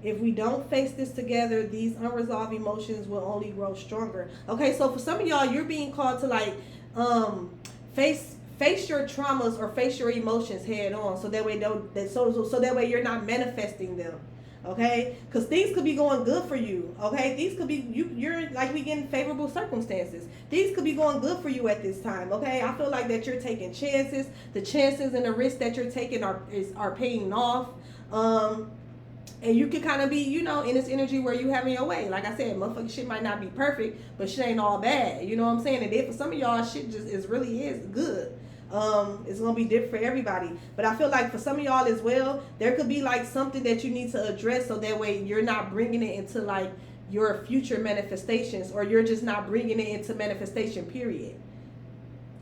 If we don't face this together, these unresolved emotions will only grow stronger. Okay, so for some of y'all, you're being called to like face your traumas or face your emotions head on, so that way so that way you're not manifesting them. Okay, because things could be going good for you. Okay, these could be you're like we getting favorable circumstances. These could be going good for you at this time. Okay, I feel like that you're taking chances. The chances and the risks that you're taking are paying off. And you can kind of be, you know, in this energy where you having your way. Like I said, motherfucking shit might not be perfect, but shit ain't all bad. You know what I'm saying? And then for some of y'all, shit just really is good. It's going to be different for everybody. But I feel like for some of y'all as well, there could be like something that you need to address, so that way you're not bringing it into like your future manifestations, or you're just not bringing it into manifestation, period.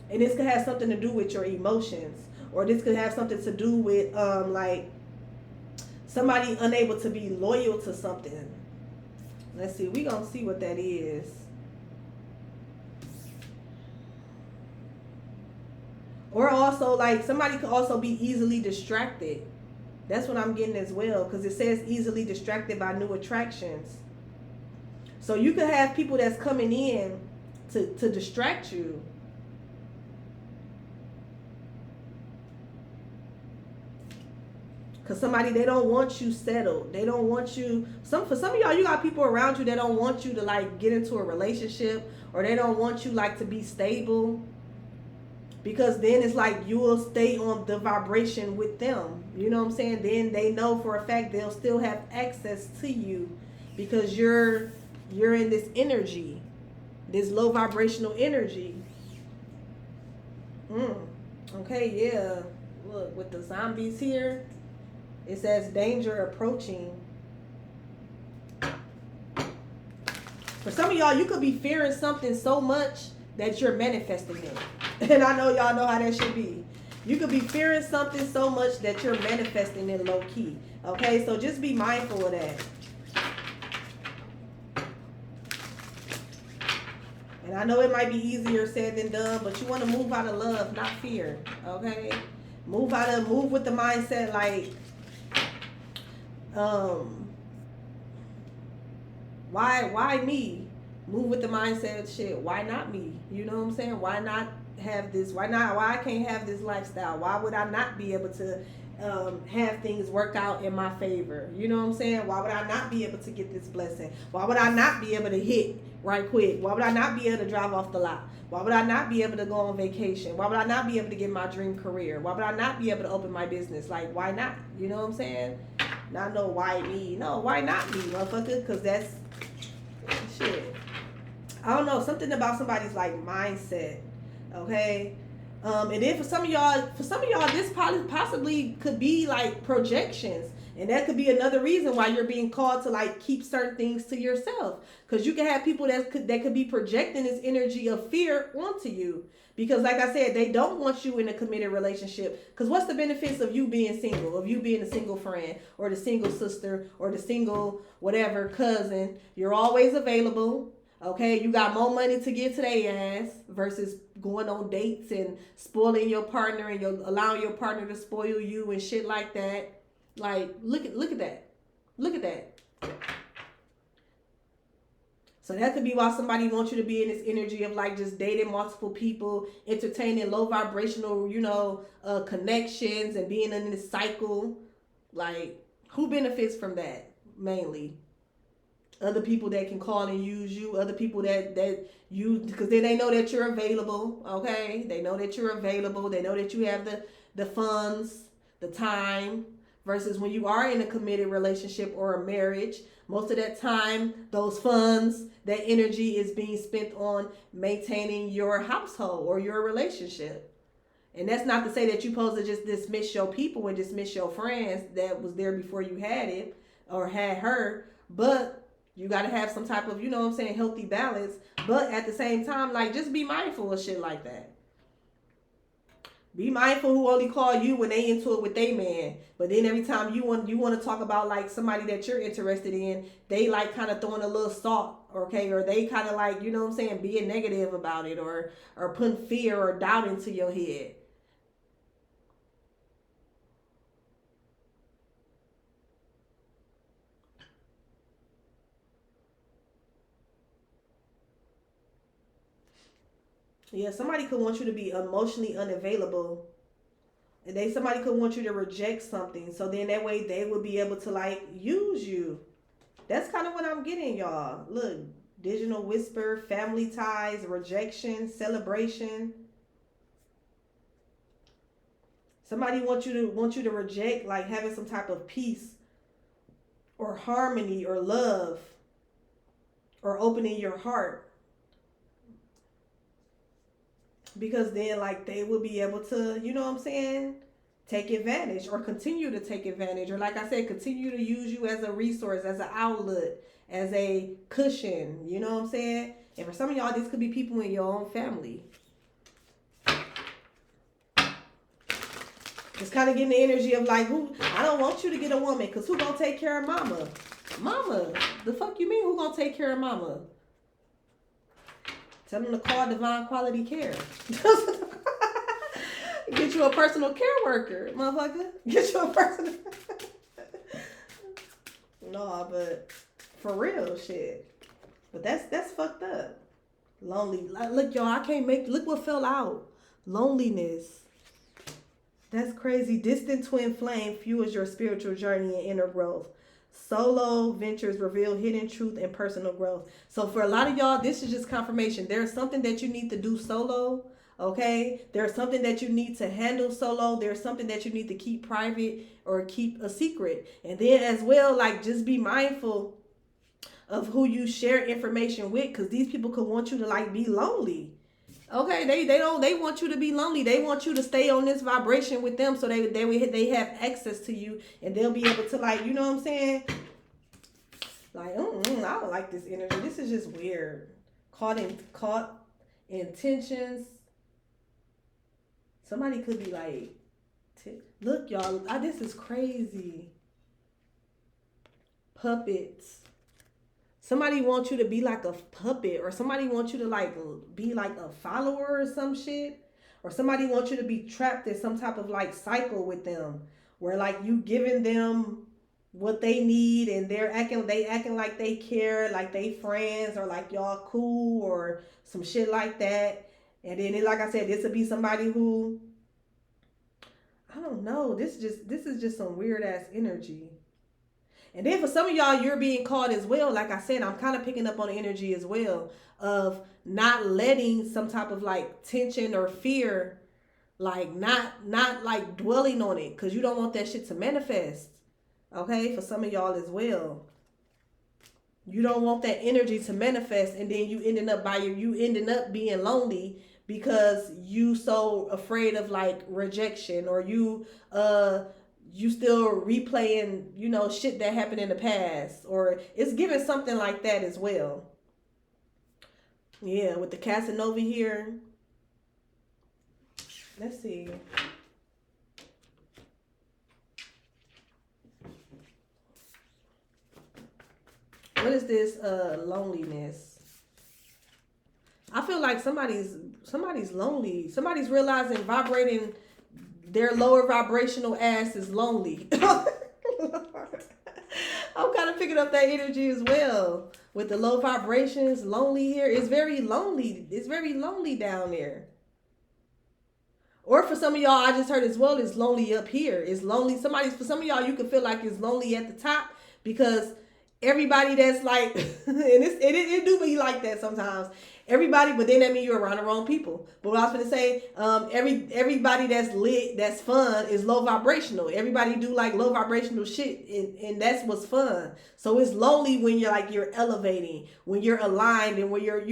And this could have something to do with your emotions, or this could have something to do with like somebody unable to be loyal to something. Let's see. We're going to see what that is. Or also, like, somebody could also be easily distracted. That's what I'm getting as well, because it says easily distracted by new attractions. So you could have people that's coming in to distract you. Because somebody, they don't want you settled. They don't want you. For some of y'all, you got people around you that don't want you to like get into a relationship, or they don't want you like to be stable. Because then it's like you will stay on the vibration with them. You know what I'm saying? Then they know for a fact they'll still have access to you because you're in this energy, this low vibrational energy. Okay, yeah. Look, with the zombies here, it says danger approaching. For some of y'all, you could be fearing something so much that you're manifesting it. And I know y'all know how that should be. You could be fearing something so much that you're manifesting it low key. Okay, so just be mindful of that. And I know it might be easier said than done, but you want to move out of love, not fear. Okay, move with the mindset like, why me? Move with the mindset of shit. Why not me? You know what I'm saying? Why not have this? Why I can't have this lifestyle? Why would I not be able to have things work out in my favor? You know what I'm saying? Why would I not be able to get this blessing? Why would I not be able to hit right quick? Why would I not be able to drive off the lot? Why would I not be able to go on vacation? Why would I not be able to get my dream career? Why would I not be able to open my business? Like, why not? You know what I'm saying? Not no why me. No, why not me, motherfucker? Because that's shit. I don't know, something about somebody's like mindset. Okay. And then for some of y'all, this possibly could be like projections. And that could be another reason why you're being called to like keep certain things to yourself. Because you can have people that could be projecting this energy of fear onto you. Because like I said, they don't want you in a committed relationship. Because what's the benefits of you being single? Of you being a single friend or the single sister or the single whatever cousin? You're always available. Okay, you got more money to give to their ass versus going on dates and spoiling your partner and allowing your partner to spoil you and shit like that. Like, look at that. Look at that. So that could be why somebody wants you to be in this energy of like just dating multiple people, entertaining low vibrational, connections and being in this cycle. Like, who benefits from that mainly? Other people that can call and use you, other people that you, because then they know that you're available, okay? They know that you're available. They know that you have the funds, the time, versus when you are in a committed relationship or a marriage, most of that time, those funds, that energy is being spent on maintaining your household or your relationship. And that's not to say that you're supposed to just dismiss your people and dismiss your friends that was there before you had it or had her, but you got to have some type of, healthy balance. But at the same time, like, just be mindful of shit like that. Be mindful who only call you when they into it with they man. But then every time you want to talk about like somebody that you're interested in, they like kind of throwing a little salt, okay? Or they kind of like, being negative about it or putting fear or doubt into your head. Yeah, somebody could want you to be emotionally unavailable. And somebody could want you to reject something. So then that way they would be able to like use you. That's kind of what I'm getting, y'all. Look, digital whisper, family ties, rejection, celebration. Somebody want you to reject like having some type of peace or harmony or love or opening your heart. Because then like they will be able to, take advantage or continue to take advantage. Or like I said, continue to use you as a resource, as an outlet, as a cushion. You know what I'm saying? And for some of y'all, this could be people in your own family. It's kind of getting the energy of like, I don't want you to get a woman because who gonna take care of mama? Mama, the fuck you mean who gonna take care of mama? Tell them to call Divine Quality Care. Get you a personal care worker, motherfucker. Get you a personal... No, but for real shit. But that's fucked up. Lonely. Look, y'all, look what fell out. Loneliness. That's crazy. Distant twin flame fuels your spiritual journey and inner growth. Solo ventures reveal hidden truth and personal growth. So for a lot of y'all, this is just confirmation. There's something that you need to do solo. Okay. There's something that you need to handle solo. There's something that you need to keep private or keep a secret. And then as well, like, just be mindful of who you share information with, because these people could want you to like be lonely. Okay, they want you to be lonely. They want you to stay on this vibration with them, so they have access to you, and they'll be able to, like, you know what I'm saying? Like, I don't like this energy. This is just weird. Caught in tensions. Somebody could be like, look, y'all, this is crazy. Puppets. Somebody wants you to be like a puppet, or somebody wants you to like be like a follower or some shit, or somebody wants you to be trapped in some type of like cycle with them, where like you giving them what they need, and they acting like they care, like they friends, or like y'all cool, or some shit like that. And then, like I said, this would be somebody who, I don't know. This is just some weird ass energy. And then for some of y'all, you're being called as well. Like I said, I'm kind of picking up on the energy as well of not letting some type of like tension or fear, like not like dwelling on it, because you don't want that shit to manifest. Okay, for some of y'all as well. You don't want that energy to manifest, and then you ending up being lonely because you so afraid of like rejection, or you still replaying, you know, shit that happened in the past, or it's giving something like that as well. Yeah, with the Casanova here. Let's see. What is this loneliness? I feel like somebody's lonely. Somebody's realizing vibrating their lower vibrational ass is lonely. I'm kind of picking up that energy as well. With the low vibrations, lonely here. It's very lonely. It's very lonely down there. Or for some of y'all, I just heard as well, it's lonely up here. It's lonely. For some of y'all, you can feel like it's lonely at the top, because everybody that's like, and it do be like that sometimes. Everybody, but then that means you're around the wrong people. But what I was going to say, everybody that's lit, that's fun, is low vibrational. Everybody do like low vibrational shit, and that's what's fun. So it's lonely when you're elevating, when you're aligned, and when you're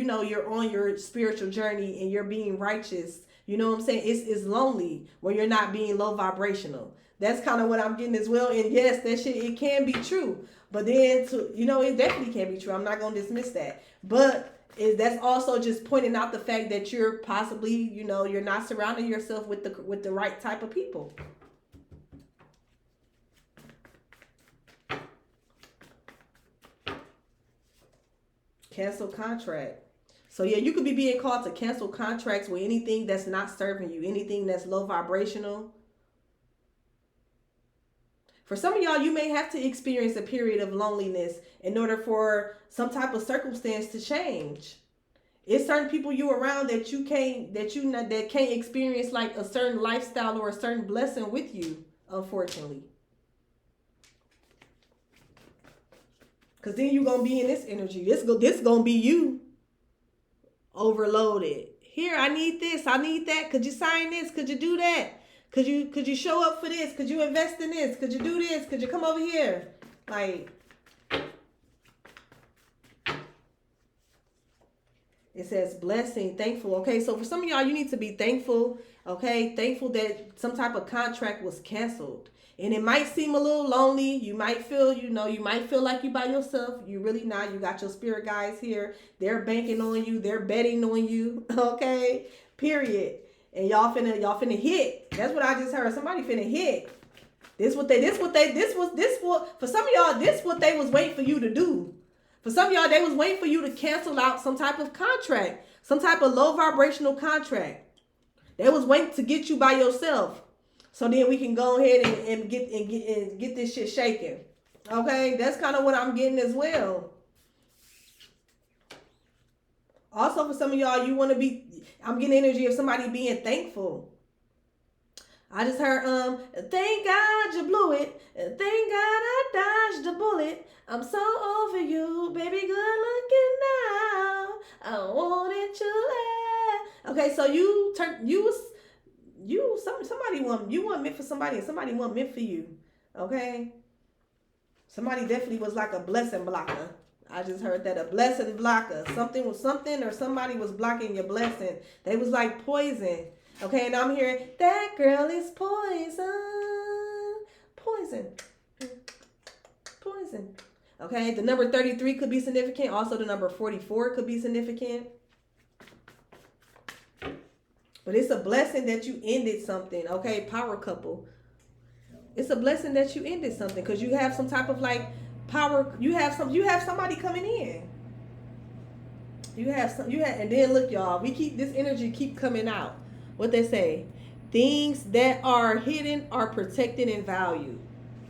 on your spiritual journey and you're being righteous. You know what I'm saying? It's lonely when you're not being low vibrational. That's kind of what I'm getting as well. And yes, that shit, it can be true. But then, it definitely can be true. I'm not going to dismiss that. But that's also just pointing out the fact that you're possibly, you're not surrounding yourself with the right type of people. Cancel contract. So yeah, you could be being called to cancel contracts with anything that's not serving you, anything that's low vibrational. For some of y'all, you may have to experience a period of loneliness in order for some type of circumstance to change. It's certain people you around that can't experience like a certain lifestyle or a certain blessing with you, unfortunately. Cause then you're gonna be in this energy. This gonna be you overloaded. Here, I need this, I need that. Could you sign this? Could you do that? Could you show up for this? Could you invest in this? Could you do this? Could you come over here? Like, it says blessing, thankful. Okay, so for some of y'all, you need to be thankful. Okay, thankful that some type of contract was canceled. And it might seem a little lonely. You might feel, like you by yourself. You really not. You got your spirit guides here. They're banking on you. They're betting on you. Okay, period. And y'all finna hit. That's what I just heard. Somebody finna hit. For some of y'all, this what they was waiting for you to do. For some of y'all, they was waiting for you to cancel out some type of contract, some type of low vibrational contract. They was waiting to get you by yourself, so then we can go ahead and get this shit shaken. Okay, that's kind of what I'm getting as well. Also, for some of y'all, you want to be, I'm getting energy of somebody being thankful. I just heard, thank God you blew it. Thank God I dodged a bullet. I'm so over you, baby, good looking now. I wanted you. Okay, so somebody want meant for somebody, and somebody want meant for you. Okay, somebody definitely was like a blessing blocker. I just heard that, a blessing blocker. Something was something, or somebody was blocking your blessing. They was like poison. Okay, and I'm hearing that girl is poison, poison, poison. Okay, the number 33 could be significant. Also, the number 44 could be significant. But it's a blessing that you ended something. Okay, power couple. It's a blessing that you ended something, because you have some type of like power. You have somebody coming in. And then look, y'all. This energy keep coming out. What they say, things that are hidden are protected and valued.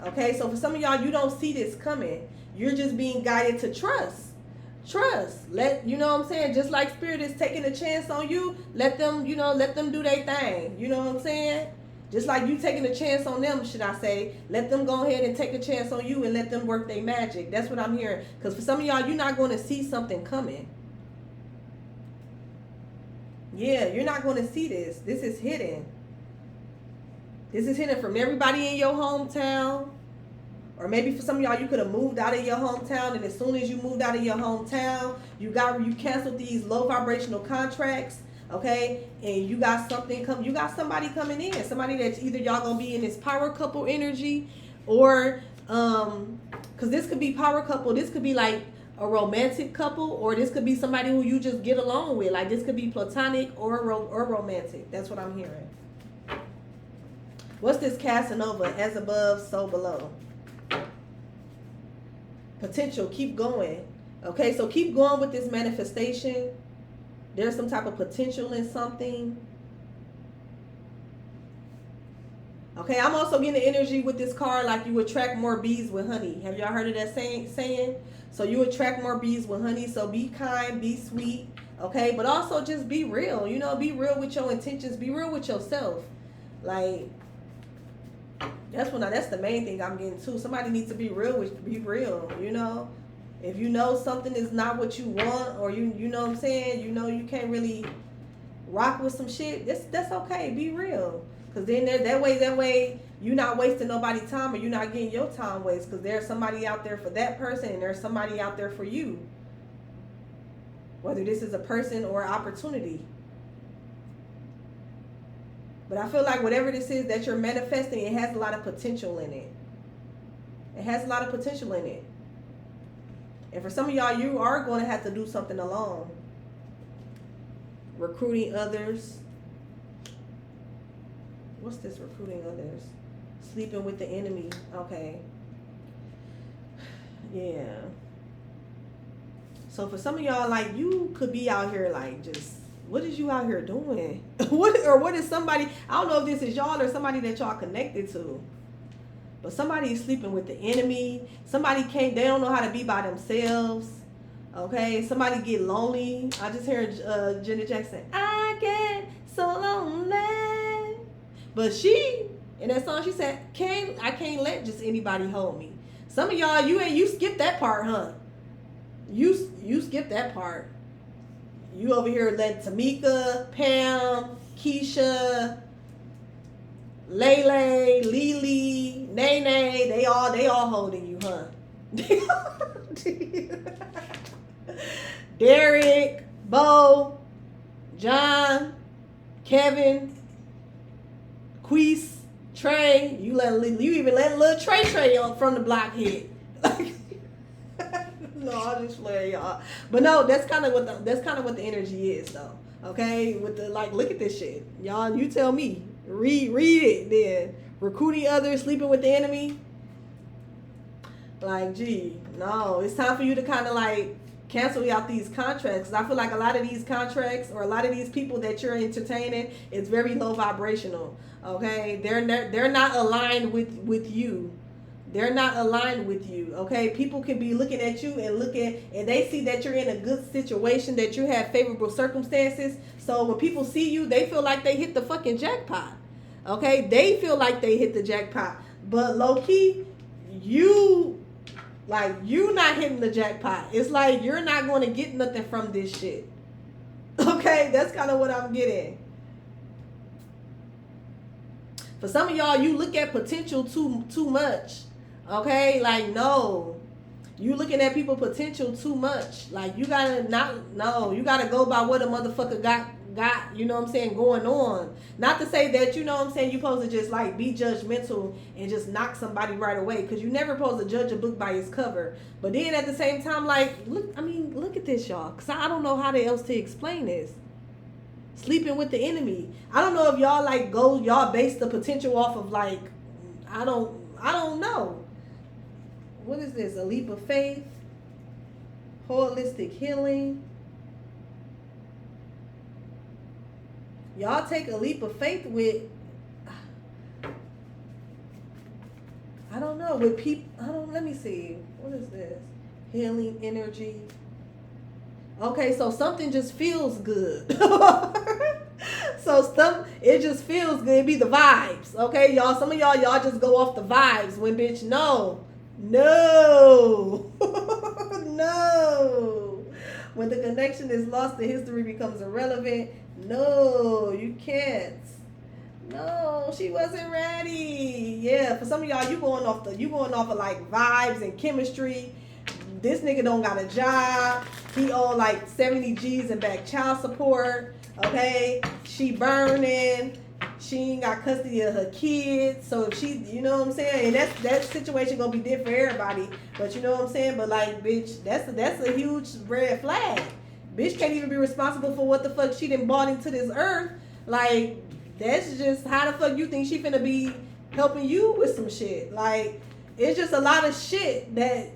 Okay, so for some of y'all, you don't see this coming. You're just being guided to trust. You know what I'm saying? Just like Spirit is taking a chance on you, let them do their thing. You know what I'm saying? Just like you taking a chance on them, should I say, let them go ahead and take a chance on you and let them work their magic. That's what I'm hearing. Because for some of y'all, you're not going to see something coming. Yeah, you're not going to see this. This is hidden. This is hidden from everybody in your hometown. Or maybe for some of y'all, you could have moved out of your hometown, and as soon as you moved out of your hometown, you canceled these low vibrational contracts, okay? And you got somebody coming in. Somebody that's either y'all going to be in this power couple energy, or because this could be power couple, this could be like a romantic couple, or this could be somebody who you just get along with. Like this could be platonic or romantic. That's what I'm hearing. What's this Casanova? As above, so below. Potential. Keep going. Okay, so keep going with this manifestation. There's some type of potential in something. Okay, I'm also getting the energy with this card like you attract more bees with honey. Have y'all heard of that saying? So you attract more bees with honey. So be kind, be sweet, okay? But also just be real. You know, be real with your intentions. Be real with yourself. Like, that's the main thing I'm getting to. Somebody needs to be real, you know? If you know something is not what you want, or you know what I'm saying, you know you can't really rock with some shit, that's okay. Be real. Because then that way you're not wasting nobody's time, or you're not getting your time wasted, because there's somebody out there for that person, and there's somebody out there for you. Whether this is a person or an opportunity. But I feel like whatever this is that you're manifesting, it has a lot of potential in it. It has a lot of potential in it. And for some of y'all, you are going to have to do something alone. Recruiting others. What's this recruiting others? Sleeping with the enemy. Okay. Yeah. So for some of y'all, like, you could be out here like just, what is you out here doing? What is somebody, I don't know if this is y'all or somebody that y'all connected to. But somebody is sleeping with the enemy. Somebody they don't know how to be by themselves. Okay, somebody get lonely. I just heard Janet Jackson, I get so lonely. But in that song, she said, I can't let just anybody hold me. Some of y'all, you skipped that part, huh? You skipped that part. You over here let Tamika, Pam, Keisha, Lele, Lily, Nene, they all holding you, huh? Derek, Bo, John, Kevin, Queese, Trey. You even let little Trey on from the block hit. No, I'll just play y'all. But no, that's kind of what the energy is, though. Okay, with the look at this shit, y'all. You tell me. Read it then. Recruiting others, sleeping with the enemy. Like, gee, no, it's time for you to kind of cancel out these contracts. I feel like a lot of these contracts or a lot of these people that you're entertaining, it's very low vibrational. Okay, they're not aligned with you. They're not aligned with you, okay? People can be looking at you and they see that you're in a good situation, that you have favorable circumstances. So when people see you, they feel like they hit the fucking jackpot, okay? They feel like they hit the jackpot. But low key, you not hitting the jackpot. It's like you're not going to get nothing from this shit. Okay, that's kind of what I'm getting. For some of y'all, you look at potential too much. Okay, like no, you looking at people potential too much. Like you gotta you gotta go by what a motherfucker got. You know what I'm saying, going on. Not to say that, you know what I'm saying, you supposed to just like be judgmental and just knock somebody right away, because you never supposed to judge a book by its cover. But then at the same time, like look at this, y'all, because I don't know how else to explain this. Sleeping with the enemy. I don't know if y'all y'all base the potential off of like, I don't know. What is this? A leap of faith, holistic healing. Y'all take a leap of faith with, I don't know, with people. Let me see. What is this? Healing energy. Okay, so something just feels good. It just feels good. It be the vibes. Okay, y'all. Some of y'all just go off the vibes when bitch, no. No. When the connection is lost, the history becomes irrelevant. No, you can't. No, she wasn't ready. Yeah, for some of y'all, you going off of like vibes and chemistry. This nigga don't got a job. He owe like 70 G's in back child support. Okay, she burning. She ain't got custody of her kids. So if she, you know what I'm saying, and that situation gonna be different for everybody. But you know what I'm saying. But like, bitch, that's a huge red flag. Bitch can't even be responsible for what the fuck she done bought into this earth. Like, that's just, how the fuck you think she finna be helping you with some shit? Like, it's just a lot of shit that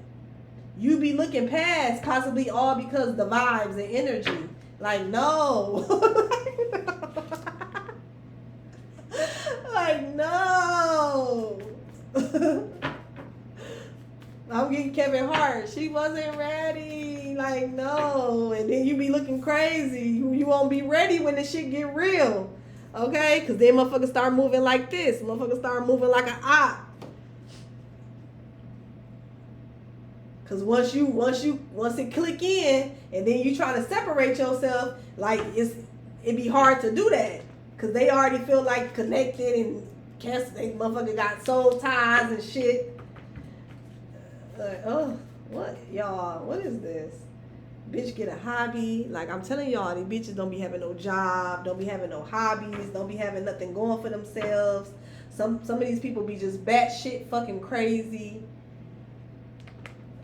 you be looking past, possibly all because of the vibes and energy. Like, no. Like, no. I'm getting Kevin Hart. She wasn't ready. Like, no. And then you be looking crazy. You won't be ready when the shit get real. Okay? Because then motherfuckers start moving like this. Motherfuckers start moving like an op. Because once it click in, and then you try to separate yourself, like, it be hard to do that. Because they already feel like connected, and they motherfucker got soul ties and shit. Like, oh, what, y'all? What is this? Bitch, get a hobby. Like, I'm telling y'all, these bitches don't be having no job, don't be having no hobbies, don't be having nothing going for themselves. Some of these people be just batshit fucking crazy.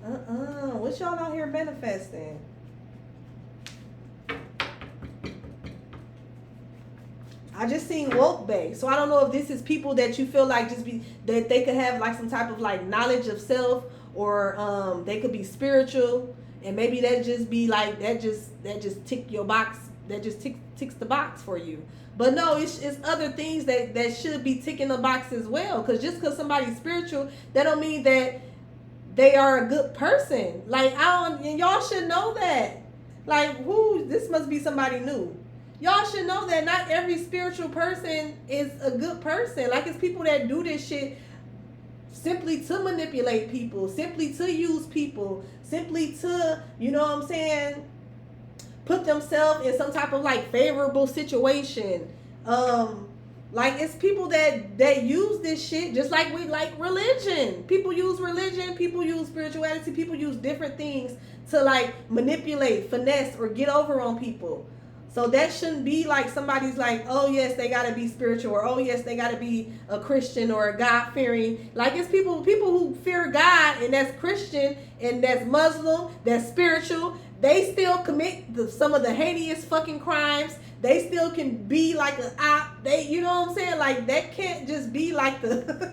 What y'all out here manifesting? I just seen woke bay. So I don't know if this is people that you feel like that they could have like some type of like knowledge of self, or they could be spiritual, and maybe that just be like that just tick your box, that just ticks the box for you. But no, it's other things that should be ticking the box as well. Because just because somebody's spiritual, that don't mean that they are a good person. Like, and y'all should know that. Like, this must be somebody new. Y'all should know that not every spiritual person is a good person. Like, it's people that do this shit simply to manipulate people, simply to use people, simply to, you know what I'm saying, put themselves in some type of like favorable situation. Like, it's people that use this shit just like we like religion. People use religion, people use spirituality, people use different things to like manipulate, finesse, or get over on people. So that shouldn't be like somebody's like, oh yes, they gotta be spiritual, or oh yes, they gotta be a Christian or a God-fearing. Like, it's people who fear God, and that's Christian, and that's Muslim, that's spiritual. They still commit some of the heinous fucking crimes. They still can be like an op. You know what I'm saying? Like, that can't just be like the,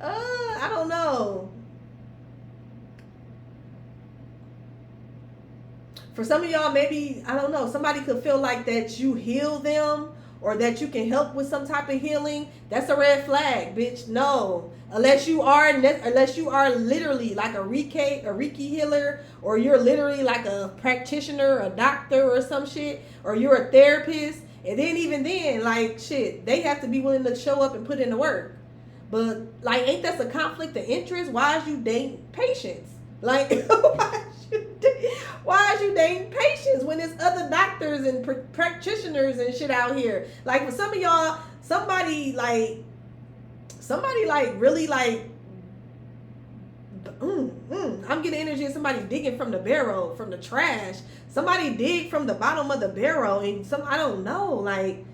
I don't know. For some of y'all, maybe, I don't know, somebody could feel like that you heal them, or that you can help with some type of healing, that's a red flag, bitch. No. Unless you are literally like a Reiki healer, or you're literally like a practitioner, a doctor or some shit, or you're a therapist, and then even then, like shit, they have to be willing to show up and put in the work. But like, ain't that a conflict of interest? Why is you dating patients? Like, why is you dating patients when there's other doctors and practitioners and shit out here? Like, for some of y'all, somebody like really like, I'm getting energy of somebody digging from the barrel, from the trash. Somebody dig from the bottom of the barrel, and I don't know, like,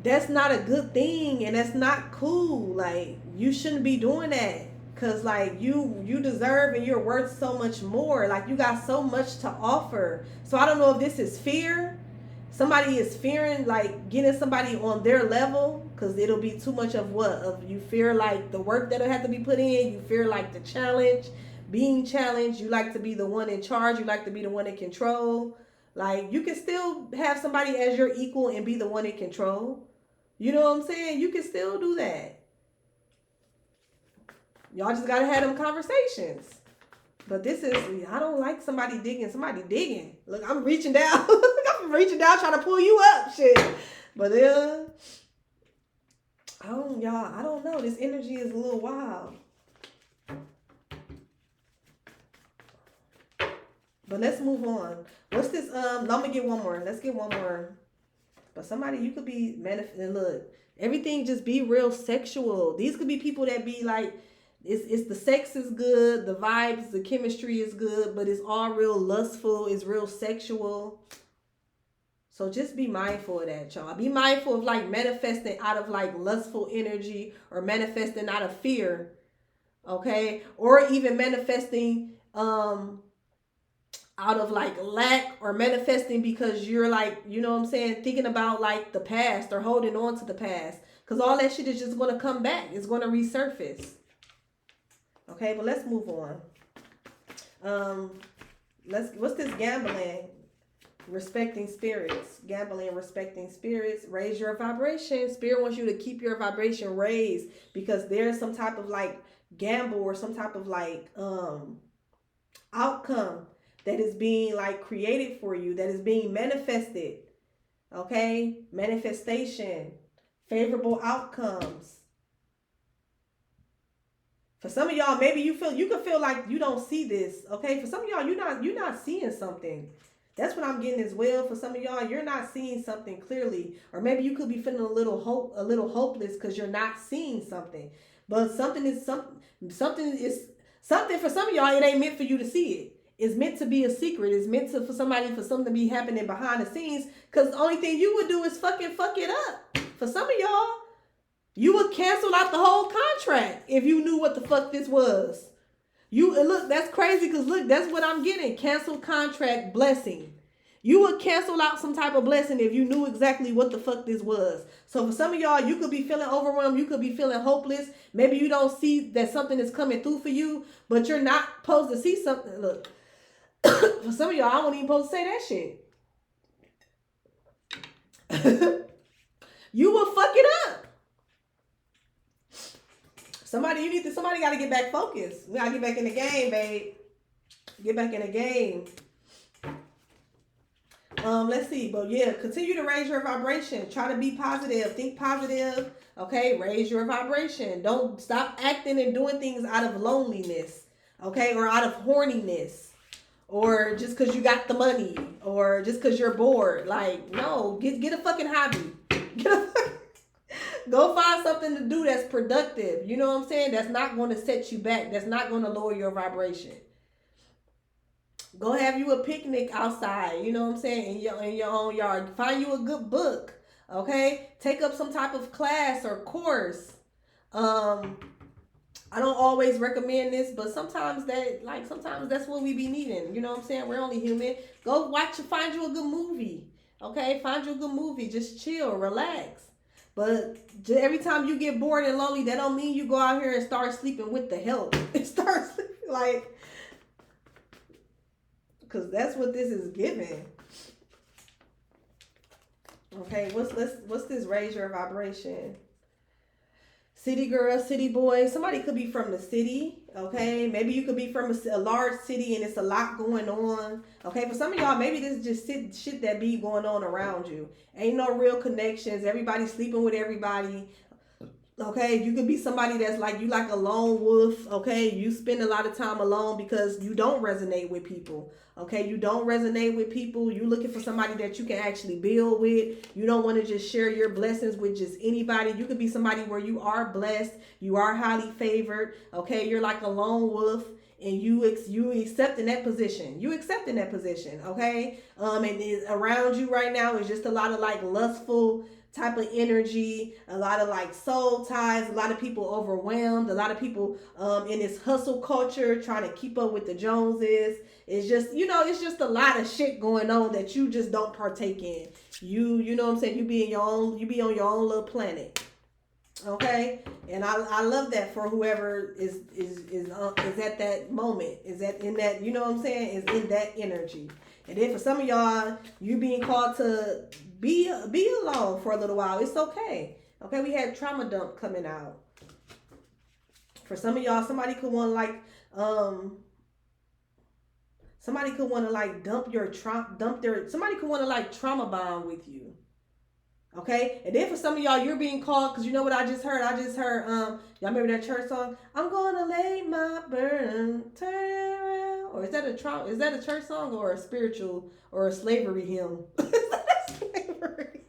that's not a good thing, and that's not cool. Like, you shouldn't be doing that, because like you deserve and you're worth so much more. Like, you got so much to offer. So I don't know if this is fear. Somebody is fearing like getting somebody on their level, because it'll be too much of you fear like the work that'll have to be put in. You fear like the challenge, being challenged. You like to be the one in charge. You like to be the one in control. Like, you can still have somebody as your equal and be the one in control. You know what I'm saying? You can still do that. Y'all just gotta have them conversations. But this is, I don't like somebody digging. Look, I'm reaching down. I'm reaching down trying to pull you up, shit. But I don't know. This energy is a little wild. But let's move on. What's this? I'm gonna get one more. Let's get one more. But somebody, you could be manifesting. Look, everything just be real sexual. These could be people that be like, it's the sex is good, the vibes, the chemistry is good, but it's all real lustful, it's real sexual. So just be mindful of that, y'all. Be mindful of like manifesting out of like lustful energy, or manifesting out of fear, okay? Or even manifesting out of like lack, or manifesting because you're like, you know what I'm saying, thinking about like the past or holding on to the past, because all that shit is just going to come back. It's going to resurface. Okay, but let's move on. What's this? Gambling, respecting spirits. Gambling, respecting spirits. Raise your vibration. Spirit wants you to keep your vibration raised, because there's some type of like gamble, or some type of like outcome that is being like created for you, that is being manifested. Okay, manifestation, favorable outcomes. For some of y'all, maybe you can feel like you don't see this. Okay, for some of y'all, you're not seeing something. That's what I'm getting as well. For some of y'all, you're not seeing something clearly, or maybe you could be feeling a little hopeless because you're not seeing something. But something for some of y'all, it ain't meant for you to see it. It's meant to be a secret. It's meant for something to be happening behind the scenes. Because the only thing you would do is fuck it up. For some of y'all, you would cancel out the whole contract if you knew what the fuck this was. Look, that's crazy, because look, that's what I'm getting. Cancel contract, blessing. You would cancel out some type of blessing if you knew exactly what the fuck this was. So for some of y'all, you could be feeling overwhelmed. You could be feeling hopeless. Maybe you don't see that something is coming through for you, but you're not supposed to see something. Look, for some of y'all, I wasn't even supposed to say that shit. You will fuck it up. Somebody got to get back focused. We got to get back in the game, babe. Get back in the game. Let's see. But yeah, continue to raise your vibration. Try to be positive. Think positive. Okay, raise your vibration. Don't stop acting and doing things out of loneliness. Okay, or out of horniness. Or just because you got the money. Or just because you're bored. Like, no. Get a fucking hobby. Go find something to do that's productive. You know what I'm saying? That's not going to set you back. That's not going to lower your vibration. Go have you a picnic outside. You know what I'm saying? In your own yard. Find you a good book. Okay? Take up some type of class or course. I don't always recommend this, but sometimes that's what we be needing. You know what I'm saying? We're only human. Go find you a good movie. Okay? Find you a good movie. Just chill, relax. But every time you get bored and lonely, that don't mean you go out here and start sleeping with the help. Start sleeping like, because that's what this is giving. Okay, what's this? Raise your vibration. City girl, city boy. Somebody could be from the city. Okay, maybe you could be from a large city and it's a lot going on. Okay, for some of y'all, maybe this is just shit that be going on around you. Ain't no real connections. Everybody sleeping with everybody. Okay, you could be somebody that's like you, like a lone wolf. Okay, you spend a lot of time alone because you don't resonate with people. Okay, you don't resonate with people. You looking for somebody that you can actually build with. You don't want to just share your blessings with just anybody. You could be somebody where you are blessed, you are highly favored. Okay, you're like a lone wolf, and you accept in that position. You accept in that position. Okay, and around you right now is just a lot of like lustful type of energy, a lot of like soul ties, a lot of people overwhelmed, a lot of people in this hustle culture trying to keep up with the Joneses. It's just, it's just a lot of shit going on that you just don't partake in. You know what I'm saying? You be on your own little planet. Okay, and I love that for whoever is at that moment, is that in that, you know what I'm saying, is in that energy. And then for some of y'all, you being called to be alone for a little while. It's okay. Okay, we had trauma dump coming out. For some of y'all, somebody could want to like dump your somebody could want to like trauma bond with you. Okay, and then for some of y'all, you're being called, because you know what I just heard? Y'all remember that church song? I'm gonna lay my burden, turn it around. Or is that a church song or a spiritual or a slavery hymn? Slavery.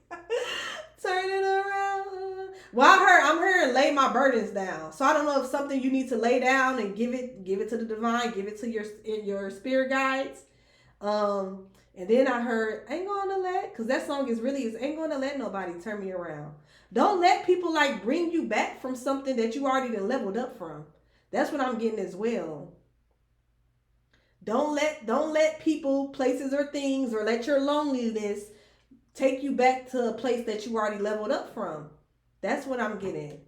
Turn it around. Well, I'm hearing lay my burdens down. So I don't know if something you need to lay down and give it to the divine, give it to your spirit guides. And then I heard, ain't gonna let, because that song is ain't gonna let nobody turn me around. Don't let people like bring you back from something that you already done leveled up from. That's what I'm getting as well. Don't let people, places, or things, or let your loneliness take you back to a place that you already leveled up from. That's what I'm getting.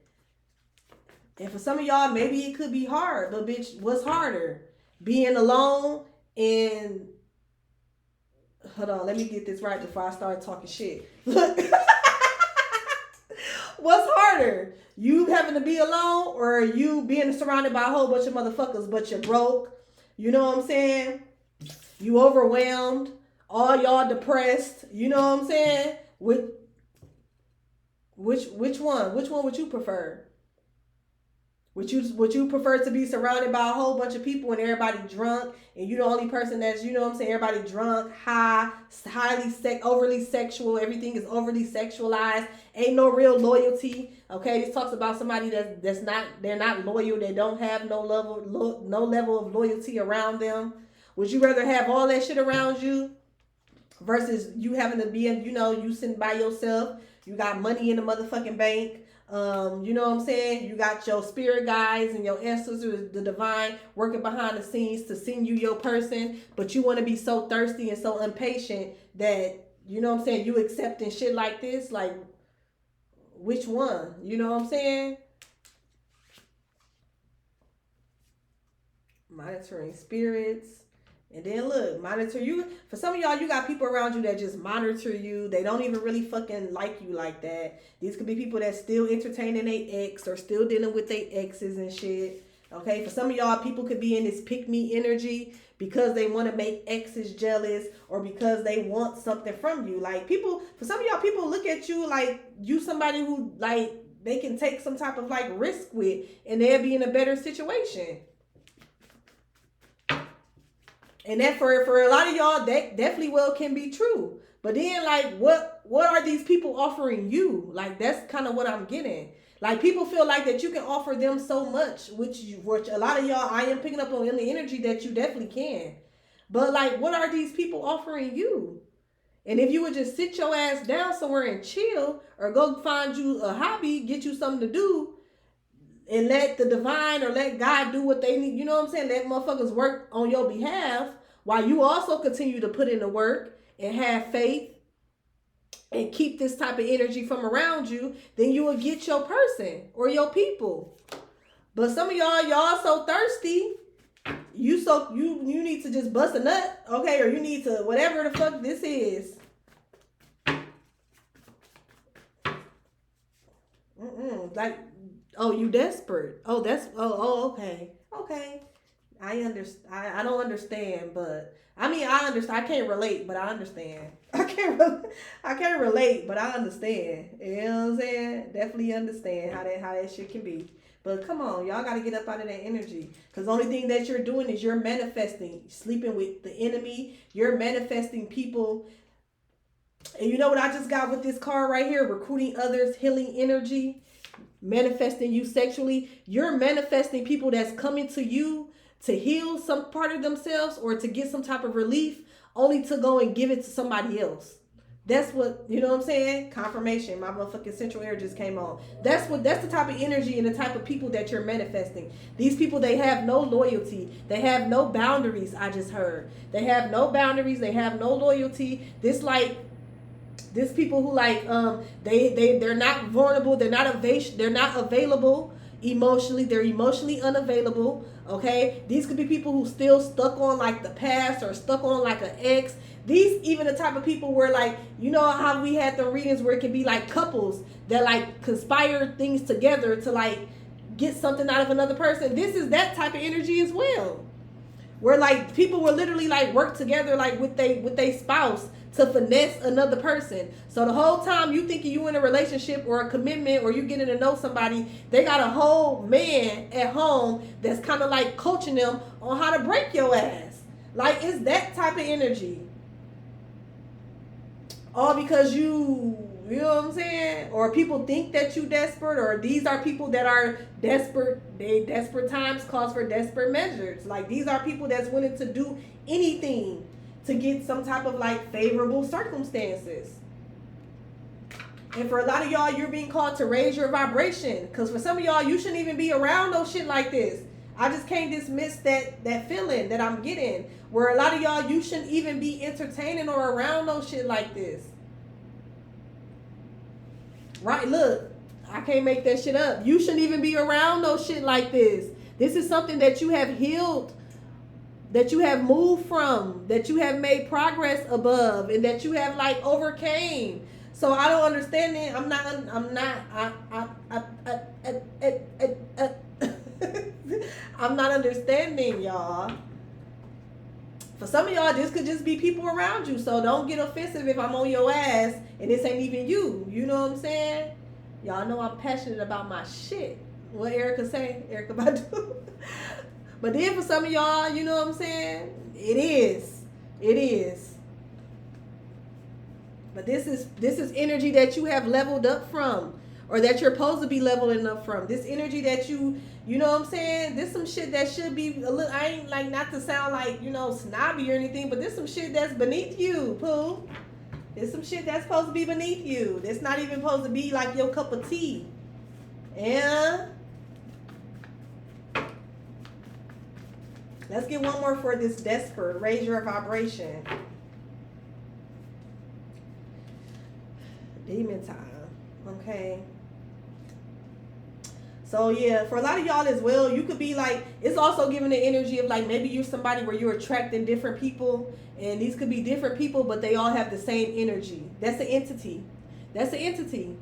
And for some of y'all, maybe it could be hard, but bitch, what's harder? Being alone and... Hold on, let me get this right before I start talking shit. Look. What's harder? You having to be alone, or you being surrounded by a whole bunch of motherfuckers, but you're broke? You know what I'm saying? You overwhelmed. All y'all depressed. You know what I'm saying? Which one? Which one would you prefer? Would you prefer to be surrounded by a whole bunch of people and everybody drunk, and you the only person that's, you know what I'm saying, everybody drunk, high, overly sexual, everything is overly sexualized, ain't no real loyalty. Okay, this talks about somebody they're not loyal, they don't have no level of loyalty around them. Would you rather have all that shit around you versus you having to be you sitting by yourself, you got money in the motherfucking bank? You know what I'm saying? You got your spirit guides and your ancestors, the divine, working behind the scenes to send you your person, but you want to be so thirsty and so impatient that, you know what I'm saying, you accepting shit like this. Like, which one? You know what I'm saying? Monitoring spirits. And then look, monitor you. For some of y'all, you got people around you that just monitor you. They don't even really fucking like you like that. These could be people that still entertaining their ex or still dealing with their exes and shit. Okay, for some of y'all, people could be in this pick me energy because they want to make exes jealous or because they want something from you. Like for some of y'all, people look at you like you somebody who like they can take some type of like risk with, and they'll be in a better situation. And that for a lot of y'all, that definitely well can be true. But then, like, what are these people offering you? Like, that's kind of what I'm getting. Like, people feel like that you can offer them so much, which a lot of y'all, I am picking up on in the energy that you definitely can. But, like, what are these people offering you? And if you would just sit your ass down somewhere and chill, or go find you a hobby, get you something to do, and let the divine or let God do what they need, you know what I'm saying? Let motherfuckers work on your behalf while you also continue to put in the work and have faith and keep this type of energy from around you, then you will get your person or your people. But some of y'all so thirsty, you need to just bust a nut, okay? Or you need to, whatever the fuck this is. Like, oh, you desperate. Oh, okay. Okay. I don't understand, but I mean, I understand. I can't relate, but I understand. I can't relate, but I understand. You know what I'm saying? Definitely understand how that shit can be. But come on, y'all got to get up out of that energy. Because the only thing that you're doing is you're manifesting, sleeping with the enemy. You're manifesting people. And you know what I just got with this card right here? Recruiting others, healing energy, manifesting you sexually. You're manifesting people that's coming to you to heal some part of themselves or to get some type of relief, only to go and give it to somebody else. That's what, you know what I'm saying? Confirmation. My motherfucking central air just came on. That's the type of energy and the type of people that you're manifesting. These people, they have no loyalty. They have no boundaries, I just heard. They have no boundaries. They have no loyalty. This people who like they're not vulnerable, they're not available emotionally, they're emotionally unavailable. Okay, these could be people who still stuck on like the past or stuck on like an ex. These even the type of people where like, you know how we had the readings where it can be like couples that like conspire things together to like get something out of another person. This is that type of energy as well, where like people will literally like work together like with they spouse to finesse another person. So the whole time you thinking you in a relationship or a commitment or you getting to know somebody, they got a whole man at home that's kind of like coaching them on how to break your ass. Like, it's that type of energy. All because you know what I'm saying? Or people think that you desperate, or these are people that are desperate. Desperate times calls for desperate measures. Like, these are people that's willing to do anything to get some type of like favorable circumstances. And for a lot of y'all, you're being called to raise your vibration. Because for some of y'all, you shouldn't even be around no shit like this. I just can't dismiss that feeling that I'm getting. Where a lot of y'all, you shouldn't even be entertaining or around no shit like this. Right, look, I can't make that shit up. You shouldn't even be around no shit like this. This is something that you have healed, that you have moved from, that you have made progress above, and that you have like overcame. So I don't understand it. I'm not understanding, y'all. For some of y'all, this could just be people around you. So don't get offensive if I'm on your ass and this ain't even you. You know what I'm saying? Y'all know I'm passionate about my shit. What Erica say? Erica Badu. But then for some of y'all, you know what I'm saying? It is. It is. But this is energy that you have leveled up from, or that you're supposed to be leveling up from. This energy that you know what I'm saying? This some shit that should be a little, I ain't like, not to sound like, you know, snobby or anything, but this some shit that's beneath you, Pooh. There's some shit that's supposed to be beneath you. That's not even supposed to be like your cup of tea. Yeah. Let's get one more for this desperate. Raise your vibration. Demon time. Okay. So yeah, for a lot of y'all as well, you could be like, it's also giving the energy of like, maybe you're somebody where you're attracting different people, and these could be different people, but they all have the same energy. That's an entity. That's an entity.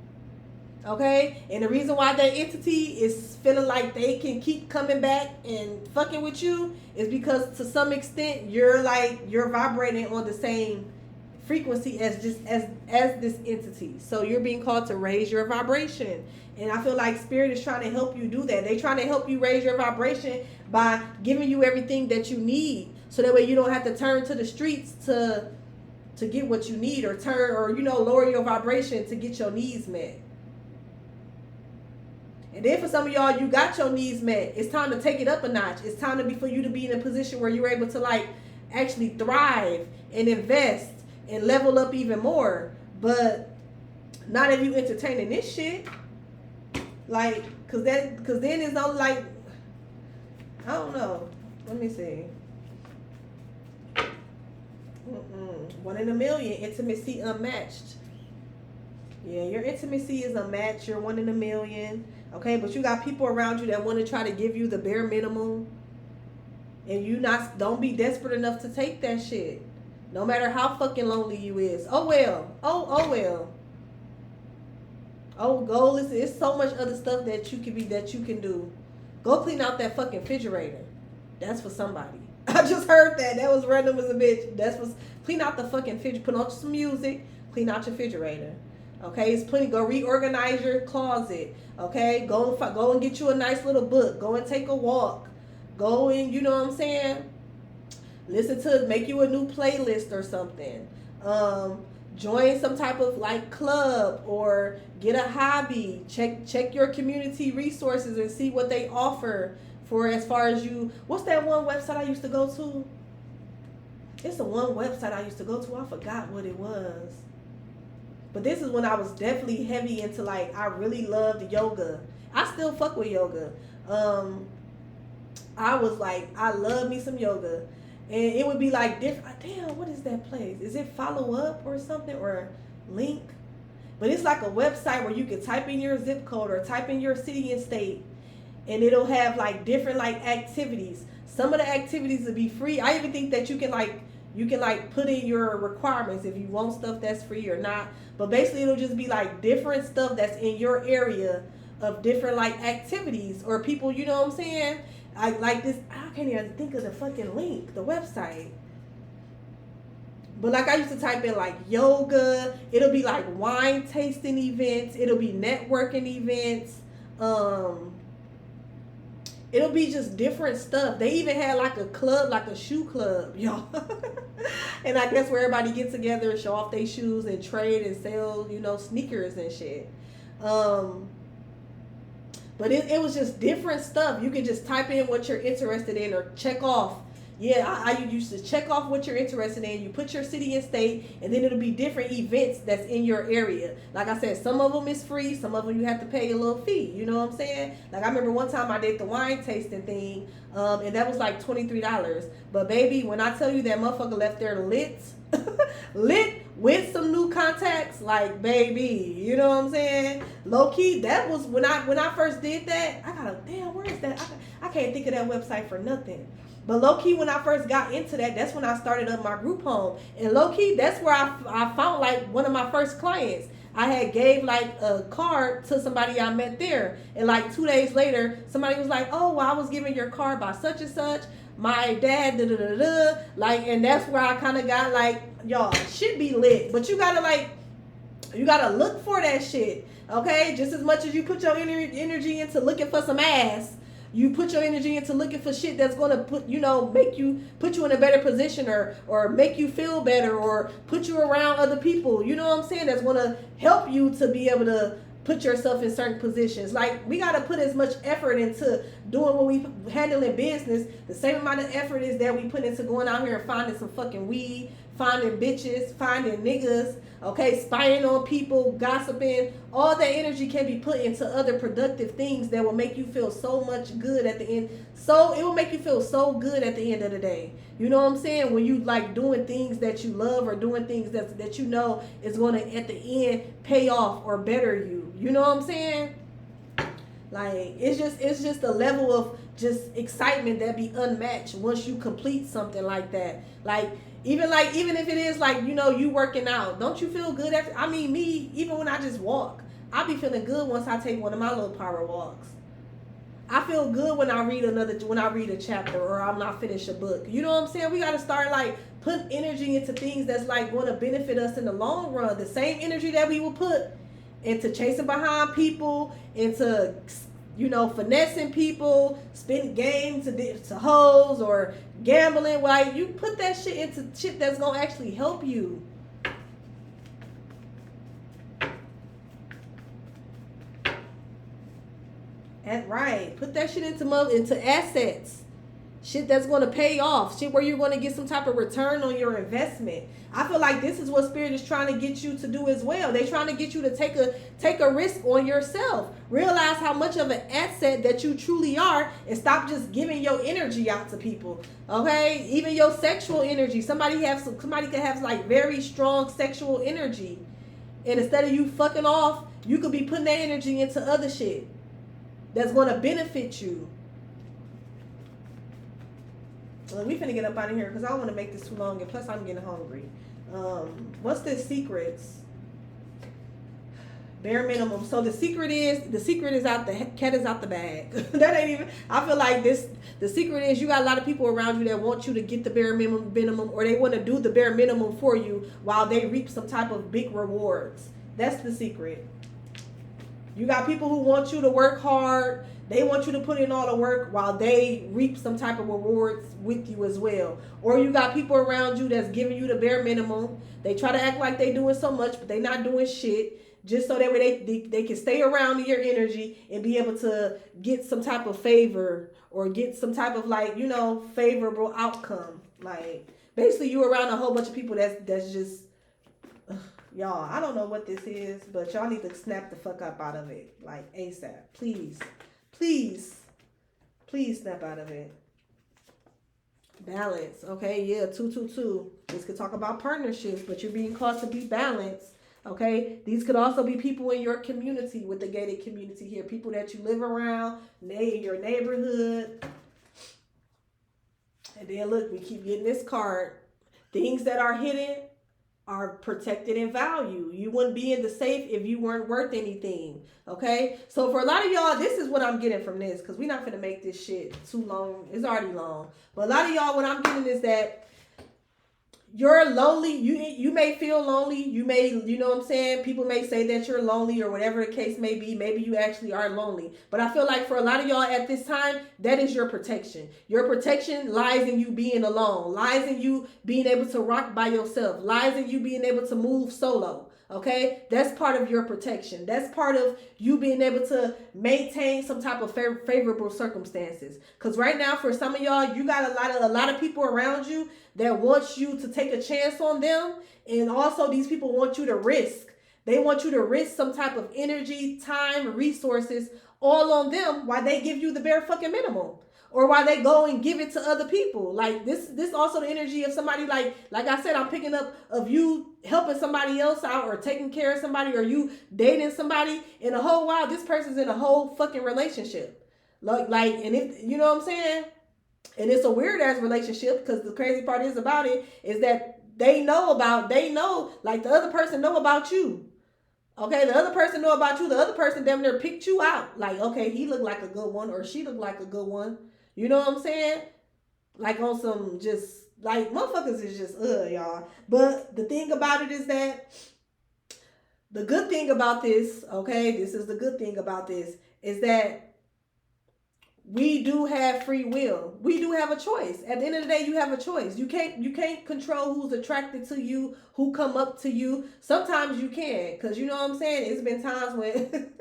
Okay? And the reason why that entity is feeling like they can keep coming back and fucking with you is because to some extent you're vibrating on the same frequency as this entity. So you're being called to raise your vibration. And I feel like Spirit is trying to help you do that. They're trying to help you raise your vibration by giving you everything that you need. So that way you don't have to turn to the streets to get what you need, or lower your vibration to get your needs met. And then for some of y'all, you got your needs met. It's time to take it up a notch. It's time for you to be in a position where you're able to like actually thrive and invest and level up even more. But not if you entertaining this shit. Like, cause then it's not like, I don't know. Let me see. 1 in a million, intimacy unmatched. Yeah, your intimacy is unmatched. You're 1 in a million. Okay, but you got people around you that want to try to give you the bare minimum. And don't be desperate enough to take that shit. No matter how fucking lonely you is. Oh well. Oh well. Oh, go listen. It's so much other stuff that you can do. Go clean out that fucking refrigerator. That's for somebody. I just heard that. That was random as a bitch. That's for clean out the fucking refrigerator. Put on some music. Clean out your refrigerator. Okay, it's plenty. Go reorganize your closet. Okay, go and get you a nice little book. Go and take a walk. Go and you know what I'm saying. Listen to make you a new playlist or something. Join some type of like club or get a hobby. Check your community resources and see what they offer for as far as you. What's that one website I used to go to? It's the one website I used to go to. I forgot what it was. But this is when I was definitely heavy into like I really loved yoga. I still fuck with yoga. I was like I love me some yoga. And it would be like different. Damn, what is that place? Is it Follow Up or something or Link? But it's like a website where you can type in your zip code or type in your city and state, and it'll have like different like activities. Some of the activities will be free. I even think that you can put in your requirements if you want stuff that's free or not. But basically, it'll just be like different stuff that's in your area of different like activities or people. You know what I'm saying? I like this. I can't even think of the fucking link, the website. But like I used to type in like yoga. It'll be like wine tasting events. It'll be networking events. It'll be just different stuff. They even had like a club, like a shoe club, y'all. And I guess where everybody get together and show off their shoes and trade and sell, sneakers and shit. But it was just different stuff. You can just type in what you're interested in or check off. Yeah, I used to check off what you're interested in. You put your city and state, and then it'll be different events that's in your area. Like I said, some of them is free. Some of them you have to pay a little fee. You know what I'm saying? Like I remember one time I did the wine tasting thing, and that was like $23. But baby, when I tell you that motherfucker left there lit, lit with some new contacts, like baby, you know what I'm saying? Low key, that was when I first did that. I got where is that? I can't think of that website for nothing. But low key, when I first got into that, that's when I started up my group home. And low key, that's where I found like one of my first clients. I had gave like a card to somebody I met there, and like 2 days later, somebody was like, "Oh, well, I was giving your card by such and such. My dad, da da da da." Like, and that's where I kind of got like, y'all, shit be lit, but you gotta look for that shit, okay? Just as much as you put your energy into looking for some ass. You put your energy into looking for shit that's gonna put you in a better position or make you feel better or put you around other people. You know what I'm saying? That's gonna help you to be able to put yourself in certain positions. Like we gotta put as much effort into doing what we handling business. The same amount of effort is that we put into going out here and finding some fucking weed, finding bitches, finding niggas, okay, spying on people, gossiping. All that energy can be put into other productive things that will make you feel so much good at the end. So it will make you feel so good at the end of the day. You know what I'm saying? When you like doing things that you love or doing things that you know is going to at the end pay off or better you. You know what I'm saying? Like it's just a level of just excitement that be unmatched once you complete something like that. Even if it is like, you working out, don't you feel good after? I mean, me, even when I just walk, I be feeling good once I take one of my little power walks. I feel good when I read a chapter or I'm not finished a book. You know what I'm saying? We got to start like putting energy into things that's like going to benefit us in the long run. The same energy that we will put into chasing behind people, into finessing people, spending games to hoes or gambling. Like you put that shit into shit that's gonna actually help you. That's right. Put that shit into assets. Shit that's going to pay off. Shit where you're going to get some type of return on your investment. I feel like this is what Spirit is trying to get you to do as well. They're trying to get you to take a risk on yourself. Realize how much of an asset that you truly are and stop just giving your energy out to people. Okay? Even your sexual energy. Somebody could have like very strong sexual energy. And instead of you fucking off, you could be putting that energy into other shit that's going to benefit you. Well, we finna get up out of here because I don't want to make this too long, and plus I'm getting hungry. What's the secrets? Bare minimum. So the secret is out, the cat is out the bag. That ain't even, I feel like this, the secret is you got a lot of people around you that want you to get the bare minimum, or they want to do the bare minimum for you while they reap some type of big rewards. That's the secret. You got people who want you to work hard. They want you to put in all the work while they reap some type of rewards with you as well. Or you got people around you that's giving you the bare minimum. They try to act like they doing so much, but they not doing shit. Just so that way they can stay around your energy and be able to get some type of favor or get some type of, like, you know, favorable outcome. Like, basically you around a whole bunch of people that's just, y'all, I don't know what this is, but y'all need to snap the fuck up out of it. Like, ASAP. Please. Please. Please snap out of it. Balance. Okay, yeah, 222. This could talk about partnerships, but you're being called to be balanced. Okay, these could also be people in your community with the gated community here. People that you live around, in your neighborhood. And then look, we keep getting this card. Things that are hidden are protected in value. You wouldn't be in the safe if you weren't worth anything. Okay, so for a lot of y'all, this is what I'm getting from this, because we're not going to make this shit too long. It's already long. But a lot of y'all, what I'm getting is that you're lonely. You may feel lonely. You may, you know what I'm saying? People may say that you're lonely or whatever the case may be. Maybe you actually are lonely. But I feel like for a lot of y'all at this time, that is your protection. Your protection lies in you being alone. Lies in you being able to rock by yourself. Lies in you being able to move solo. Okay, that's part of your protection. That's part of you being able to maintain some type of favorable circumstances. Because right now, for some of y'all, you got a lot of people around you that want you to take a chance on them. And also these people want you to risk. They want you to risk some type of energy, time, resources all on them while they give you the bare fucking minimum. Or while they go and give it to other people. Like this also the energy of somebody, like I said, I'm picking up of you helping somebody else out or taking care of somebody, or you dating somebody, and a whole while this person's in a whole fucking relationship. Like, and if, you know what I'm saying? And it's a weird ass relationship, because the crazy part is about it is that they know, like the other person know about you. Okay, the other person know about you. The other person damn near picked you out. Like, okay, he looked like a good one, or she looked like a good one. You know what I'm saying? Like on some just, like, motherfuckers is just, y'all. But the thing about it is that, the good thing about this, okay, this is the good thing about this, is that we do have free will. We do have a choice. At the end of the day, you have a choice. You can't control who's attracted to you, who come up to you. Sometimes you can, because you know what I'm saying? It's been times when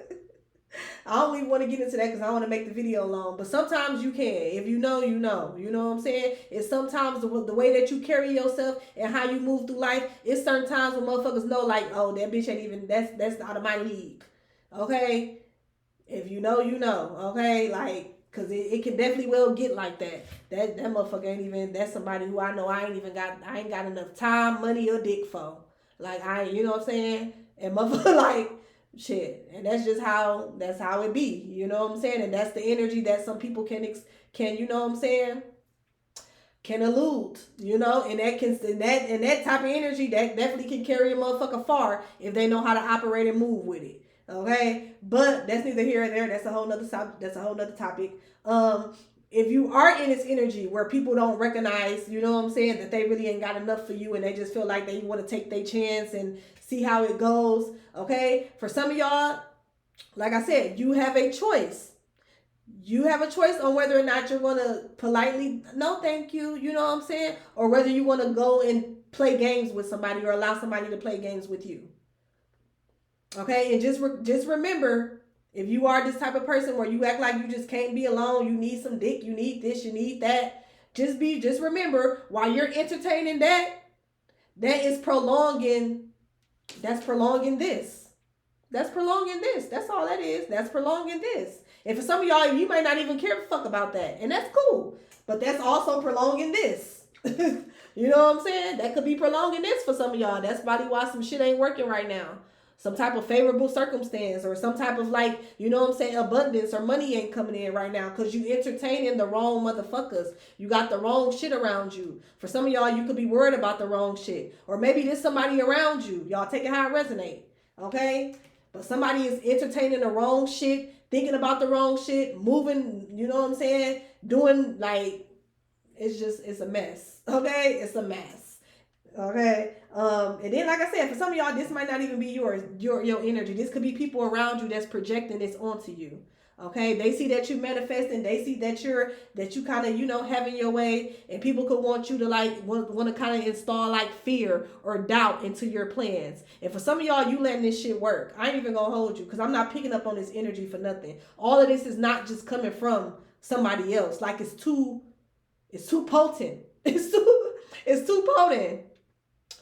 I don't even want to get into that because I want to make the video long. But sometimes you can. If you know, you know. You know what I'm saying? It's sometimes the way that you carry yourself and how you move through life. It's certain times when motherfuckers know, like, oh, that bitch ain't even, that's out of my league. Okay? If you know, you know. Okay? Like, because it can definitely well get like that. That motherfucker ain't even, that's somebody who I know I ain't got enough time, money, or dick for. Like, you know what I'm saying? And motherfucker, like, shit. And that's how it be. You know what I'm saying? And that's the energy that some people can you know what I'm saying, can elude, you know, and that type of energy that definitely can carry a motherfucker far if they know how to operate and move with it. Okay, but that's neither here or there. That's a whole nother topic. If you are in this energy where people don't recognize, you know what I'm saying, that they really ain't got enough for you, and they just feel like they want to take their chance and see how it goes. Okay, for some of y'all, like I said, you have a choice. You have a choice on whether or not you're going to politely, no thank you, you know what I'm saying, or whether you want to go and play games with somebody or allow somebody to play games with you. Okay, and just remember, if you are this type of person where you act like you just can't be alone, you need some dick, you need this, you need that, just remember, while you're entertaining that is prolonging this. That's prolonging this. That's all that is. That's prolonging this. And for some of y'all, you might not even care a fuck about that, and that's cool. But that's also prolonging this. You know what I'm saying? That could be prolonging this for some of y'all. That's probably why some shit ain't working right now. Some type of favorable circumstance, or some type of, like, you know what I'm saying, abundance, or money ain't coming in right now because you entertaining the wrong motherfuckers. You got the wrong shit around you. For some of y'all, you could be worried about the wrong shit. Or maybe there's somebody around you. Y'all take it how it resonate. Okay? But somebody is entertaining the wrong shit, thinking about the wrong shit, moving, you know what I'm saying? Doing like, it's a mess. Okay? It's a mess. Okay? And then like I said, for some of y'all, this might not even be your energy. This could be people around you that's projecting this onto you. Okay, they see that you manifesting, they see that you kind of, you know, having your way, and people could want you to like want to kind of install like fear or doubt into your plans. And for some of y'all, you letting this shit work. I ain't even gonna hold you, because I'm not picking up on this energy for nothing. All of this is not just coming from somebody else. Like it's too potent. It's too potent.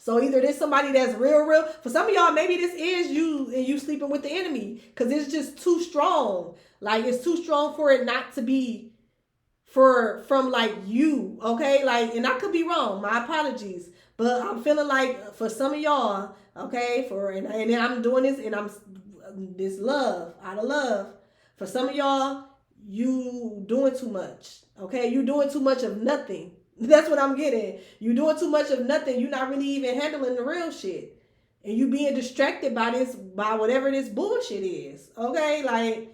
So either there's somebody that's real. For some of y'all, maybe this is you and you sleeping with the enemy, because it's just too strong. Like it's too strong for it not to be from like you. Okay, like, and I could be wrong. My apologies, but I'm feeling like for some of y'all, okay, and then I'm doing this and I'm this love out of love. For some of y'all, you doing too much. Okay, you doing too much of nothing. That's what I'm getting. You doing too much of nothing. You're not really even handling the real shit. And you being distracted by whatever this bullshit is. Okay? Like,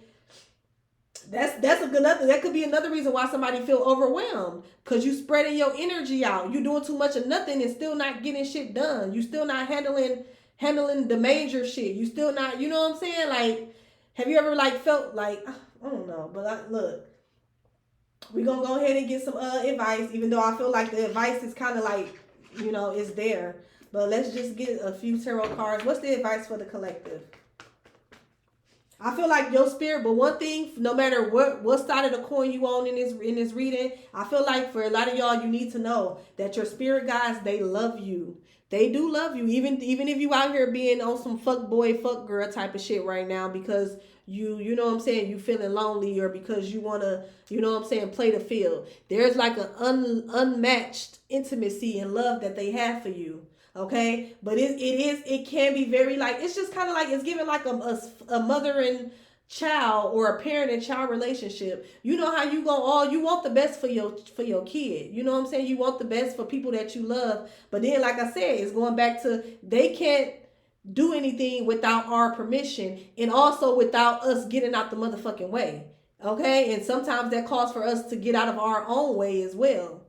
that could be another reason why somebody feel overwhelmed. Because you spreading your energy out. You doing too much of nothing and still not getting shit done. You still not handling the major shit. You still not, you know what I'm saying? Like, have you ever like felt like, I don't know, but look. We're going to go ahead and get some advice, even though I feel like the advice is kind of like, you know, is there. But let's just get a few tarot cards. What's the advice for the collective? I feel like your spirit, but one thing, no matter what side of the coin you on in this reading, I feel like for a lot of y'all, you need to know that your spirit guides, they love you. They do love you, even if you out here being on some fuck boy, fuck girl type of shit right now, because you know what I'm saying, you feeling lonely, or because you want to, you know what I'm saying, play the field. There's like an unmatched intimacy and love that they have for you. Okay, but it can be very like, it's just kind of like it's giving like a mother and child or a parent and child relationship. You know how you want the best for your kid. You know what I'm saying? You want the best for people that you love. But then, like I said, it's going back to, they can't do anything without our permission, and also without us getting out the motherfucking way. Okay, and sometimes that calls for us to get out of our own way as well.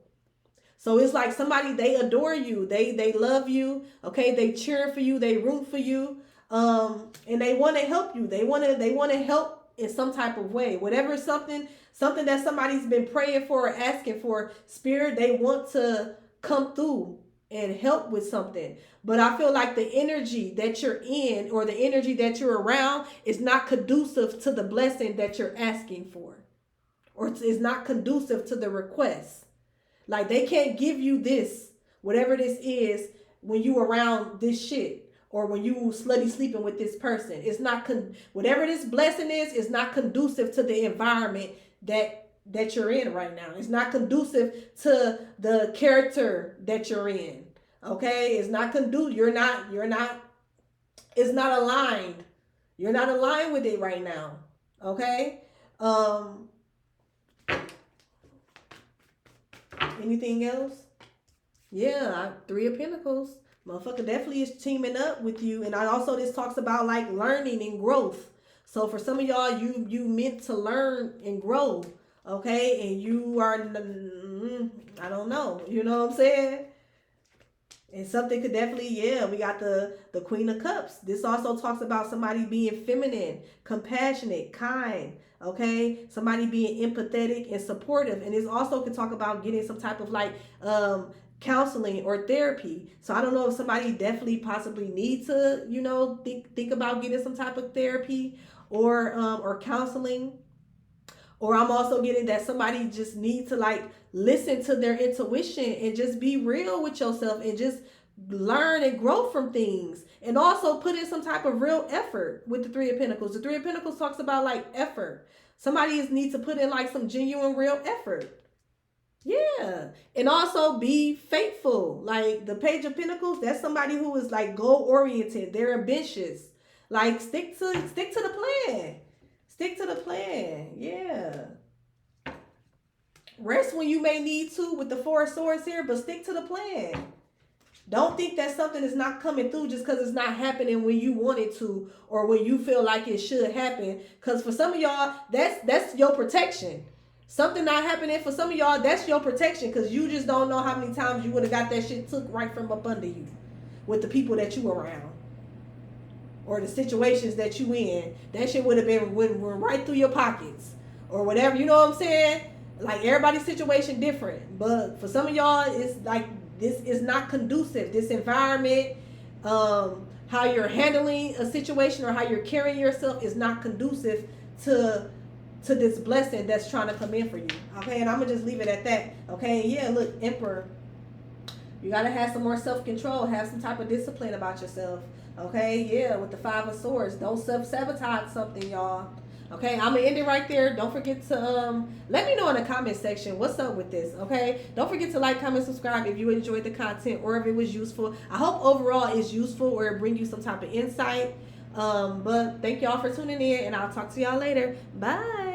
So it's like somebody, they adore you, they love you, okay, they cheer for you, they root for you, and they want to help you. They want to help in some type of way. Whatever, something that somebody's been praying for or asking for, spirit, they want to come through and help with something. But I feel like the energy that you're in, or the energy that you're around, is not conducive to the blessing that you're asking for, or is not conducive to the request. Like, they can't give you this, whatever this is, when you around this shit, or when you slutty sleeping with this person. It's not, whatever this blessing is not conducive to the environment that you're in right now. It's not conducive to the character that you're in. Okay? It's not conducive. It's not aligned. You're not aligned with it right now. Okay? Anything else? Yeah, Three of Pentacles. Motherfucker definitely is teaming up with you. And this talks about like learning and growth. So for some of y'all, you meant to learn and grow. Okay? And you are, I don't know. You know what I'm saying? And something could definitely, we got the Queen of Cups. This also talks about somebody being feminine, compassionate, kind, okay? Somebody being empathetic and supportive. And this also could talk about getting some type of like counseling or therapy. So I don't know if somebody definitely possibly needs to, you know, think about getting some type of therapy or counseling. Or I'm also getting that somebody just needs to like listen to their intuition and just be real with yourself and just learn and grow from things. And also put in some type of real effort with the Three of Pentacles. The Three of Pentacles talks about like effort. Somebody needs to put in like some genuine real effort. Yeah. And also be faithful. Like the Page of Pentacles, that's somebody who is like goal oriented. They're ambitious. Like stick to the plan. Stick to the plan. Yeah. Rest when you may need to with the Four of Swords here, but stick to the plan. Don't think that something is not coming through just because it's not happening when you want it to or when you feel like it should happen. Because for some of y'all, that's your protection. Something not happening for some of y'all, that's your protection, because you just don't know how many times you would have got that shit took right from up under you with the people that you around or the situations that you in. That shit would have been went right through your pockets or whatever. You know what I'm saying? Like, everybody's situation different, but for some of y'all, it's like this is not conducive. This environment, how you're handling a situation or how you're carrying yourself is not conducive to this blessing that's trying to come in for you. Okay, and I'm gonna just leave it at that. Okay, yeah, look, Emperor, you gotta have some more self-control, have some type of discipline about yourself. Okay, yeah, with the Five of Swords, don't self-sabotage something, y'all. Okay, I'm gonna end it right there. Don't forget to let me know in the comment section what's up with this. Okay, don't forget to like, comment, subscribe if you enjoyed the content or if it was useful. I hope overall it's useful or it bring you some type of insight. But thank y'all for tuning in, and I'll talk to y'all later. Bye.